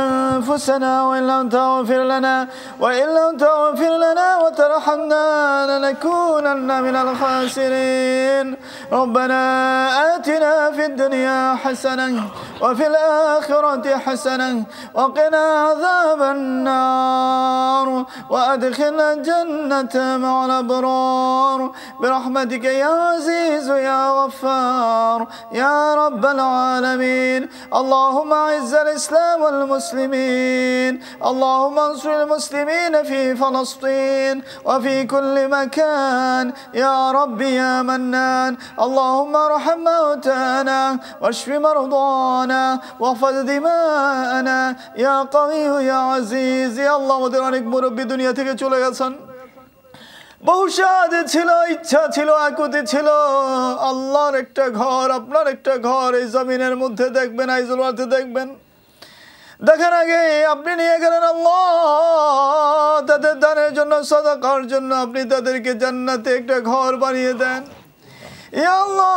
أنفسنا وإن لم تغفر لنا وترحمنا لنكونن من الخاسرين. ربنا آتنا في الدنيا حسنة وفي الآخرة حسنة وقنا عذاب النار وأدخلنا الجنة مع الأبرار برحمتك يا عزيز يا غفار يا رب العالمين. اللهم أعز الإسلام والمسلمين. اللهم انصر المسلمين في فلسطين وفي كل مكان يا رب يا منان. اللهم ارحم موتانا واشف مرضانا واحفظ دماءنا يا قوي يا عزيز. يا الله আমাদের অনেক মুরব্বি দুনিয়া থেকে চলে গেছেন। বহু সাদ ছিল, ইচ্ছা ছিল, আকুতি ছিল আল্লাহর একটা ঘর, আপনার একটা ঘর এই জমিনের মধ্যে দেখবেন, আইজুলওয়াতে দেখবেন। দেখার আগে আপনি নিয়ে গেলেন আল্লাহ তাদের দানের জন্য, সাদাকার জন্য। আপনি তাদেরকে জান্নাতে একটা ঘর বানিয়ে দেন। ইয়া আল্লাহ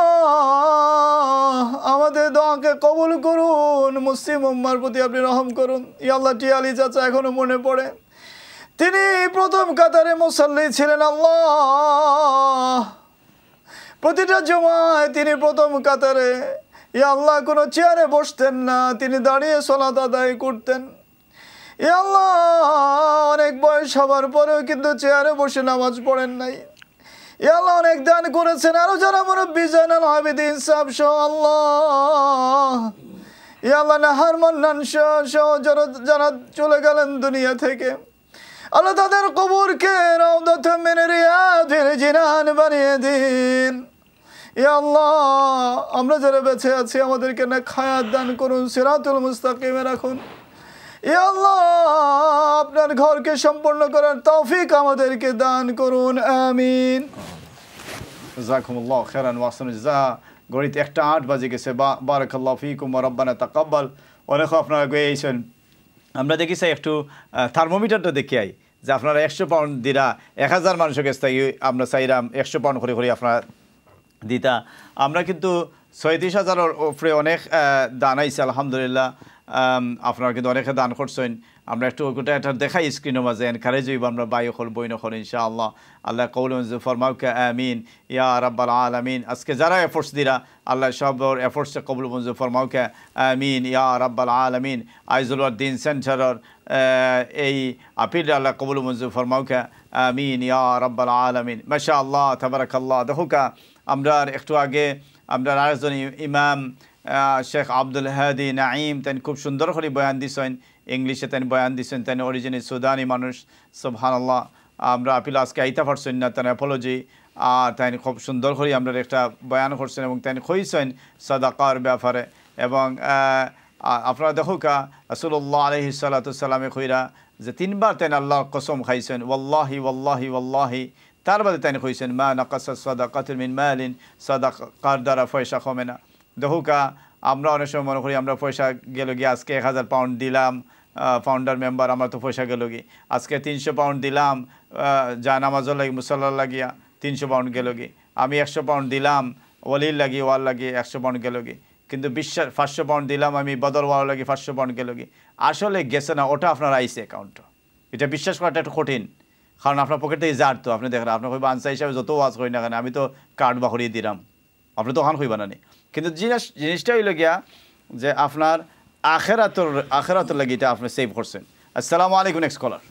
আমাদের দোয়াকে কবুল করুন। মুসলিম উম্মার প্রতি আপনি রহম করুন। ইয়া আল্লাহ টিয়ালি চাচা এখনো মনে পড়ে, তিনি প্রথম কাতারে মুসাল্লি ছিলেন। আল্লাহ প্রতিটা জুমায় তিনি প্রথম কাতারে, ইয়া আল্লাহ কোনো চেয়ারে বসতেন না, তিনি দাঁড়িয়ে সালাত আদায় করতেন। ইয়া আল্লাহ অনেক বয়স হবার পরেও কিন্তু চেয়ারে বসে নামাজ পড়েন নাই। ইয়া আল্লাহ অনেক দান করেছেন, আরো যারা মুরব্বি জানাল আবেদিন সাহেব সহ আল্লাহ, ইয়া আল্লাহ নাহার মান্নান সহ যারা চলে গেলেন দুনিয়া থেকে, আল্লাহ তাদের কবরকে রাউদাতুম মিন রিয়াদিল জিনান বানিয়ে দিন। ইয়া আল্লাহ আমরা যারা বেঁচে আছি আমাদেরকে নেক হায়াত দান করুন, সিরাতুল মুস্তাকিমে রাখুন। ইয়া আল্লাহ আপনার ঘরকে সম্পূর্ণ করার তৌফিক আমাদেরকে দান করুন, আমিন। জাযাকুমুল্লাহু খাইরান ওয়া আহসানুল জাযা। ঘড়িতে 1:08 বাজে গেছে। বারাকাল্লাহু ফিকুম ওয়া রাব্বানা তাকাব্বাল। অনেক আপনারা গিয়েছেন, আমরা দেখি চাই একটু থার্মোমিটারটা দেখি আই যে আপনারা 100 পাউন্ড দিরা 1000 মানুষের কাছ থেকে আমরা চাইলাম 100 পাউন্ড করে করে আপনারা দিতা। আমরা কিন্তু 36,000 উপরে অনেক দান আইছে আলহামদুলিল্লাহ আপনারা কিন্তু অনেকে দান করছেন আমরা একটু ওটা একটা দেখাই স্ক্রিনের মাঝে এনকারেজ হইব আমরা বায়ু হল বই নখল ইনশাআল্লাহ আল্লাহ কবুল মঞ্জুর ফরমাউকা আমিন ইয়া রাব্বাল আলামিন আজকে যারা এফোর্টস দিরা আল্লাহ সবর এফোর্টসে কবুল মঞ্জুর ফরমাউকা আমিন ইয়া রাব্বাল আলামিন আইজুল উদ্দিন সেন্টারের এই আপিল আল্লাহ কবুল মঞ্জুর ফরমাউকা আমিন ইয়া রাব্বাল আলামিন মাশাআল্লাহ তাবারাকাল্লাহ দেখুকা আমরা একটু আগে আমরা আরেকজন ইমাম শেখ আব্দুল হাদি নাঈম তেন খুব সুন্দর করে বয়ান দিছেন ইংলিশে তেন বয়ান দিছেন তেন অরিজিনাল সুদানি মানুষ সুবহানাল্লাহ আমরা আপিল আজকে আইতা পারছেন না তেন অ্যাপোলজি আর তাই খুব সুন্দর করে আমরা একটা বয়ান করছেন এবং তাই কইছেন সাদাকার ব্যাপারে এবং আপনারা দেখুকা রাসূলুল্লাহ আলাইহিস সালাতু সালামে কইরা যে তিনবার তেন আল্লাহর কসম খাইছেন ওয়াল্লাহি ওয়াল্লাহি ওয়াল্লাহি তার বাদে তাই কইছেন মা নাকাসা সাদাকাতুন মিন মালিন সাদাকার দ্বারা পয়সা কমে না দেখুকা আমরা অনেক সময় মনে করি আমরা পয়সা গেল গিয়ে আজকে 1000 পাউন্ড দিলাম ফাউন্ডার মেম্বার আমরা তো পয়সা গেল গিয়ে আজকে 300 পাউন্ড দিলাম যা নামাজের লাগি মুসাল্লার লাগিয়া 300 পাউন্ড গেল গিয়ে আমি 100 পাউন্ড দিলাম ওয়ালির লাগিয়ে ওয়াল লাগিয়ে 100 পাউন্ড গেল গিয়ে কিন্তু 500 পাউন্ড দিলাম আমি বদর ওয়াল লাগিয়ে 500 পাউন্ড গেল গিয়ে আসলে গেছে না ওটা আপনার আইসে অ্যাকাউন্ট এটা বিশ্বাস করাটা একটু কঠিন কারণ আপনার পকেট থেকে যার তো আপনি দেখেন আপনার কইবা আনসার হিসাবে যত ওয়াজ করি না কেন আমি তো কার্ড বাকরিয়ে দিলাম আপনি তো ওখান কইবা না কিন্তু জিনিসটা হইল গিয়া যে আপনার আখেরাতর লাগি এটা আপনি সেভ করছেন আসসালামু আলাইকুম নেক্সট কলার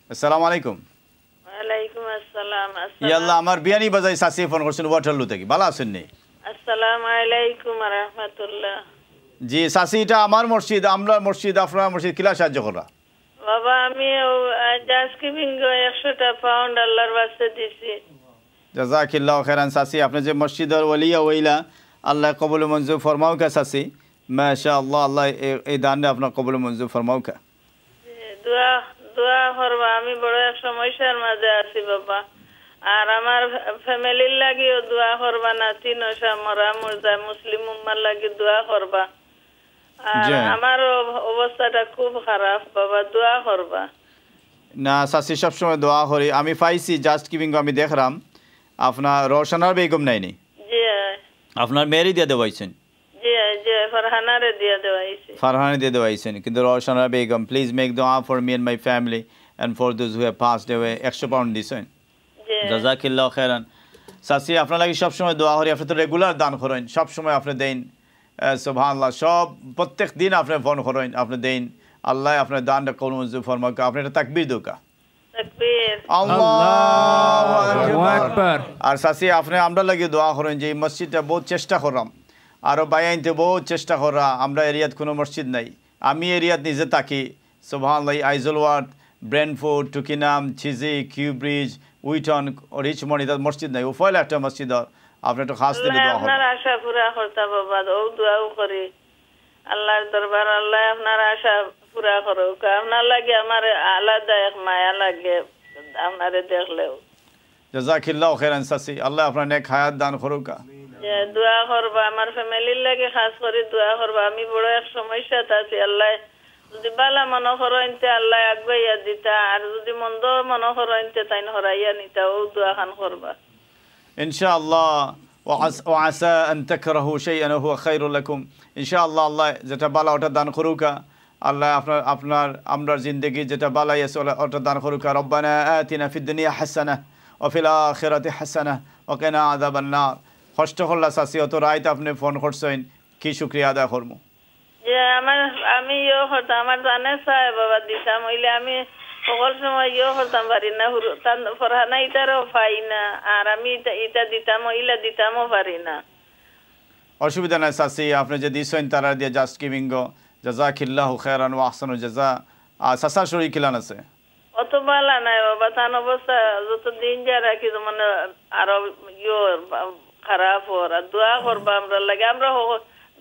আসসালামু আলাইকুম ওয়ালাইকুম আসসালাম ইয়াল্লাহ আমার বিয়ানি বাজাই সাসি ফোন করছেন ওয়াটারলু থেকে ভালো আছেন নি আসসালামু আলাইকুম ওয়া রাহমাতুল্লাহ জি সাসি এটা আমার মসজিদ আমরা মসজিদ আপনার মসজিদ কিলা সাহায্য করা বাবা আমি জাস্কিপিং 100টা পাউন্ড আল্লাহর ওয়াস্তে দিছি জাযাকিল্লাহু খাইরান সাসি আপনি যে মসজিদের ওলিয়া ওইলা আল্লাহ কবুল মঞ্জুর ফরমাউকা সাসি মাশাআল্লাহ আল্লাহ এই দানটা আপনার কবুল মঞ্জুর ফরমাউকা দোয়া করবা আমি বড় এক সমস্যার মাঝে আছি বাবা আর আমার ফ্যামিলির লাগিও দোয়া করবা না তিনশা মরা মুর্দা মুসলিম উম্মার লাগি দোয়া করবা আর আমার অবস্থাটা খুব খারাপ বাবা দোয়া করবা না সাসি সবসময় দোয়া করি আমি পাইছি জাস্ট কিপিং আমি দেখলাম আপনার রোশনার বেগম নাইনি জি আপনার মেয়েরই দিয়ে দেওয়াইছেন জি জি ফারহানারে দিয়ে দেওয়াইছি ফারহানা দিয়ে দেওয়াইছেন কিন্তু রোশনার বেগম প্লিজ মেক দোয়া for me and my family and for those who have passed away 100 pound দিছেন জি জাযাকিল্লাহু খাইরান সাসি আপনার লাগি সবসময় দোয়া করি আপনি তো রেগুলার দান করেন সবসময় আপনি দেন সুবহানাল্লাহ সব প্রত্যেক দিন আপনি ফোন করেন আপনি দেন আল্লাহ আপনার দানটা কবুল মঞ্জুর ফরমাক আপনি একটা তাকবীর দোকা তাকবীর আল্লাহু আকবার আর সাসি আপনি আমরা লাগি দোয়া করেন যে এই মসজিদটা বহুত চেষ্টা করলাম আরো বাইআইনতে বহুত চেষ্টা করা আমরা এরিয়াত কোনো মসজিদ নাই আমি এরিয়াত নিজে থাকি সুবহানাল্লাহ আইজল ওয়ার্ড ব্রেনফোর্ড টুকিনাম চিজি কিউব্রিজ উইটন রিচমন্ড এটা মসজিদ নাই উফাইল একটা মসজিদ আপনি একটু খাস দিলে দোয়া আপনার আশা পুরা করতে বাবা ও দোয়াও করি আল্লাহর দরবার আল্লাহ আপনার আশা পুরা করুক আপনার লাগে আমার আলাদা এক মায়া লাগে আপনারে দেখলেও জাযাকিল্লাহু খাইরান সাসি আল্লাহ আপনার নেক হায়াত দান করুক যে দোয়া করবা আমার ফ্যামিলির লাগে খাস করে দোয়া করবা আমি বড় এক সমস্যাতে আছি আল্লাহ যদি বালা মনে করেনতে আল্লাহ আগাইয়া দিতা আর যদি মন্দ মনে করেনতে তাই হরাইয়া নিতা ও দোয়া খান করবা ইনশাআল্লাহ وعسى أن تكرهوا شيئا وهو خير لكم إن شاء الله الله যেটা বালা ওটা দান করুকা আল্লাহ আপনার আমরার জিন্দেগি যেটা বালা আছে ওটা দান করুকা রব্বানা আতিনা ফিদ দুনিয়া হাসানাহ ওয়া ফিল আখিরাতি হাসানাহ ওয়া কিনা আযাবান নার কষ্ট করলা সাসি অত রাইত আপনি ফোন করছেন কি শুকরিয়া আদায় করব যে আমি ইয়ে হতাম আমার জানে চাই বাবা দিতাম হইলে আমি সকল সময় ইয়ে হতাম পারি না ফরহানা ইটারও পাই না আর আমি এটা দিতাম ইলা দিতামও পারি না অসুবিধা নাই সাসি আপনি যে দিছেন তারা দিয়ে জাস্ট গিভিং জাযাকিল্লাহু খাইরান ওয়া আহসানু জাযা সাসা শরীর কিলান আছে অত বালা নাই বাবা তান অবস্থা যত দিন যা রাখি মানে আরো ইয়ে খারাপ হওয়ার দোয়া করবা আমরা লাগে আমরা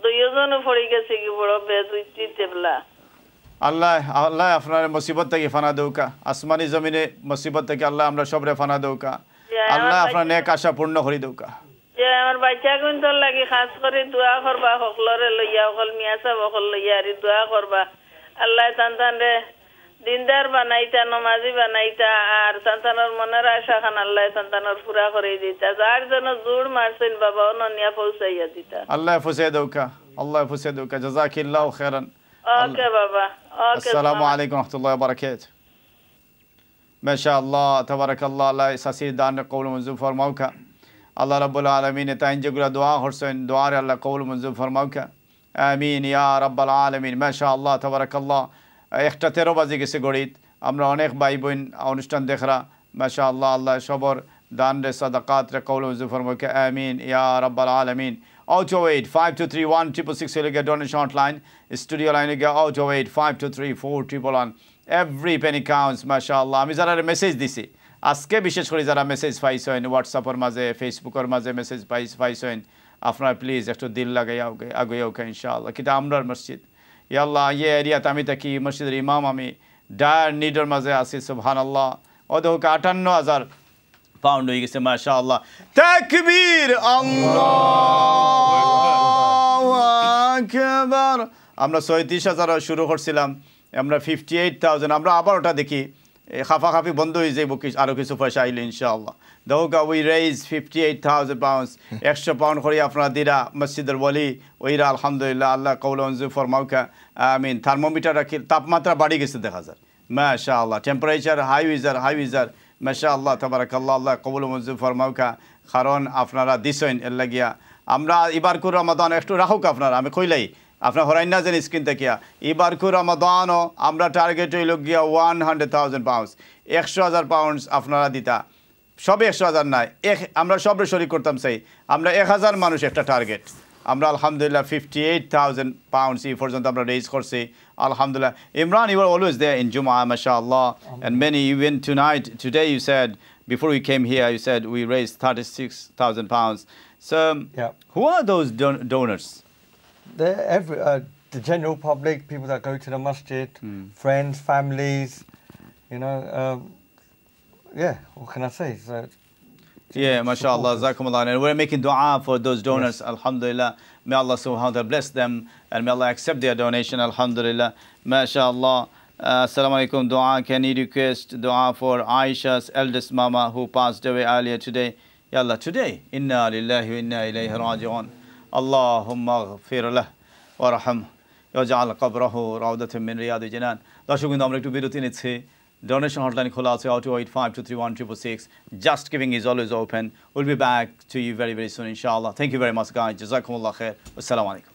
দুইজনও পড়ে গেছে কি বড় বেদুইতে বলা আল্লাহ আল্লাহ আপনার মুসিবত থেকে ফানা দৌকা আসমানি জমিনে মুসিবত থেকে আল্লাহ আমরা সবরে ফানা দৌকা আল্লাহ আপনার নেক আশা পূর্ণ করে দৌকা যে আমার বাচ্চা কিন্তু লাগি খাস করে দোয়া করবা সকলরে লইয়া সকল মিয়া সাহেব সকল লইয়া আর দোয়া করবা আল্লাহ তান রে দিনদার বানাইতা নমাজি বানাইতা আর সন্তানের মনের আশা খান আল্লাহ সন্তানের পুরা করে দিতা যার জন্য জোর মারছেন বাবা অননিয়া পৌঁছাইয়া দিতা আল্লাহ ফুসাইদুকা আল্লাহ ফুসাইদুকা জাযাকিল্লাহু খাইরান ওকে বাবা ওকে আসসালামু আলাইকুম ওয়া রাহমাতুল্লাহি ওয়া বারাকাতুহু মাশাআল্লাহ তাবারাকাল্লাহ আল্লাহ সাসি দান কবুল মঞ্জুর ফরমাউকা আল্লাহ রাব্বুল আলামিন তাইন যেগুলা দোয়া করছেন দোয়ার আল্লাহ কবুল মঞ্জুর ফরমাউকা আমিন ইয়া রাব্বাল আলামিন মাশাআল্লাহ তাবারাকাল্লাহ 1:13 বাজে গেছে গড়িত আমরা অনেক ভাই বোন অনুষ্ঠান দেখরা মাশাআল্লাহ আল্লাহ সবর দান রে সাদাকাত রে কবুল মঞ্জুর ফরমাউকা আমিন ইয়া রাব্বাল আলামিন 028523166 হলে গিয়ে ডোনেশন হটলাইন স্টুডিও লাইনে গিয়ে 028523411 এভরি পেনি কাউন্টস মাশাআল্লাহ আমি যারা মেসেজ দিছি আজকে বিশেষ করে যারা মেসেজ পাইছেন হোয়াটসঅ্যাপের মাঝে ফেসবুকের মাঝে মেসেজ পাইছেন আপনারা প্লিজ একটু দিল লাগাইয়া আগুয়াও ইনশাআল্লাহ কিন্তু আমরার মসজিদ ইয়াল্লাহ ইয়ে এরিয়াতে আমি থাকি মসজিদের ইমাম আমি ডায়ার নিডের মাঝে আছি সুবহানাল্লাহ ওদের 58,000 পাউন্ড হয়ে গেছে মাশাআল্লাহ তাকবীর আল্লাহু আকবার আমরা 37,000 শুরু করছিলাম আমরা 58,000 আমরা আবার ওটা দেখি খাফাখাফি বন্ধ হয়ে যাইব আরও কিছু পয়সা আইলে ইনশাআল্লাহ দৌকা উই রেজ 58,000 পাউন্ডস 100 পাউন্ড করে আপনারা দিরা মসজিদের বলি ওইরা আলহামদুলিল্লাহ আল্লাহ কবুল মঞ্জুর ফরমাউকা আমিন থার্মোমিটার রাখি তাপমাত্রা বাড়ি গেছে দেখা যায় মাশাআল্লাহ টেম্পারেচার হাই উইজার মাশাআল্লাহ তাবারাকাল্লাহ আল্লাহ কবুল মঞ্জুর ফরমাউকা কারণ আপনারা দিছেন এর লাগিয়া আমরা এবার করে রমাদান একটু রাখুক আপনারা আমি কইলাই আপনার হরাই না জানি স্ক্রিন থাকিয়া এবার করে রমাদানও আমরা টার্গেট হইল গিয়া 100,000 পাউন্ডস 100,000 পাউন্ডস আপনারা দিতা সবে 100,000 নাই আমরা সবরে শরিক করতাম চাই আমরা 1,000 মানুষ একটা টার্গেট আমরা আলহামদুলিল্লাহ 58,000 পাউন্ডস এই পর্যন্ত আমরা রেজ করছি আলহামদুলিল্লাহ Imran, you were always there in Jumu'ah mashallah and many even today you said before we came here you said we raised 36,000 pounds so who are those donors? They're the general public, people that go to the masjid, friends, families, you know. Yeah, what can I say? So, yeah, mashallah, jazakumullah. And we're making dua for those donors, alhamdulillah. May Allah subhanahu wa ta'ala bless them and may Allah accept their donation, alhamdulillah. Mashallah. Assalamu alaikum. Dua, can you request dua for Aisha's eldest mama who passed away earlier today? Yallah, today. Inna lillahi wa inna ilayhi raji'un. Allahumma ghfir lah wa rahmah waj'al qabrahu rawdatan min riyadil jinan. দর্শক কিন্তু আমরা একটু বিরতি নিচ্ছি donation hotline খোলা আছে 028523166 just giving is always open. We'll be back to you very soon inshallah. Thank you very much guys. Jazakumullah khair. Assalamu alaikum.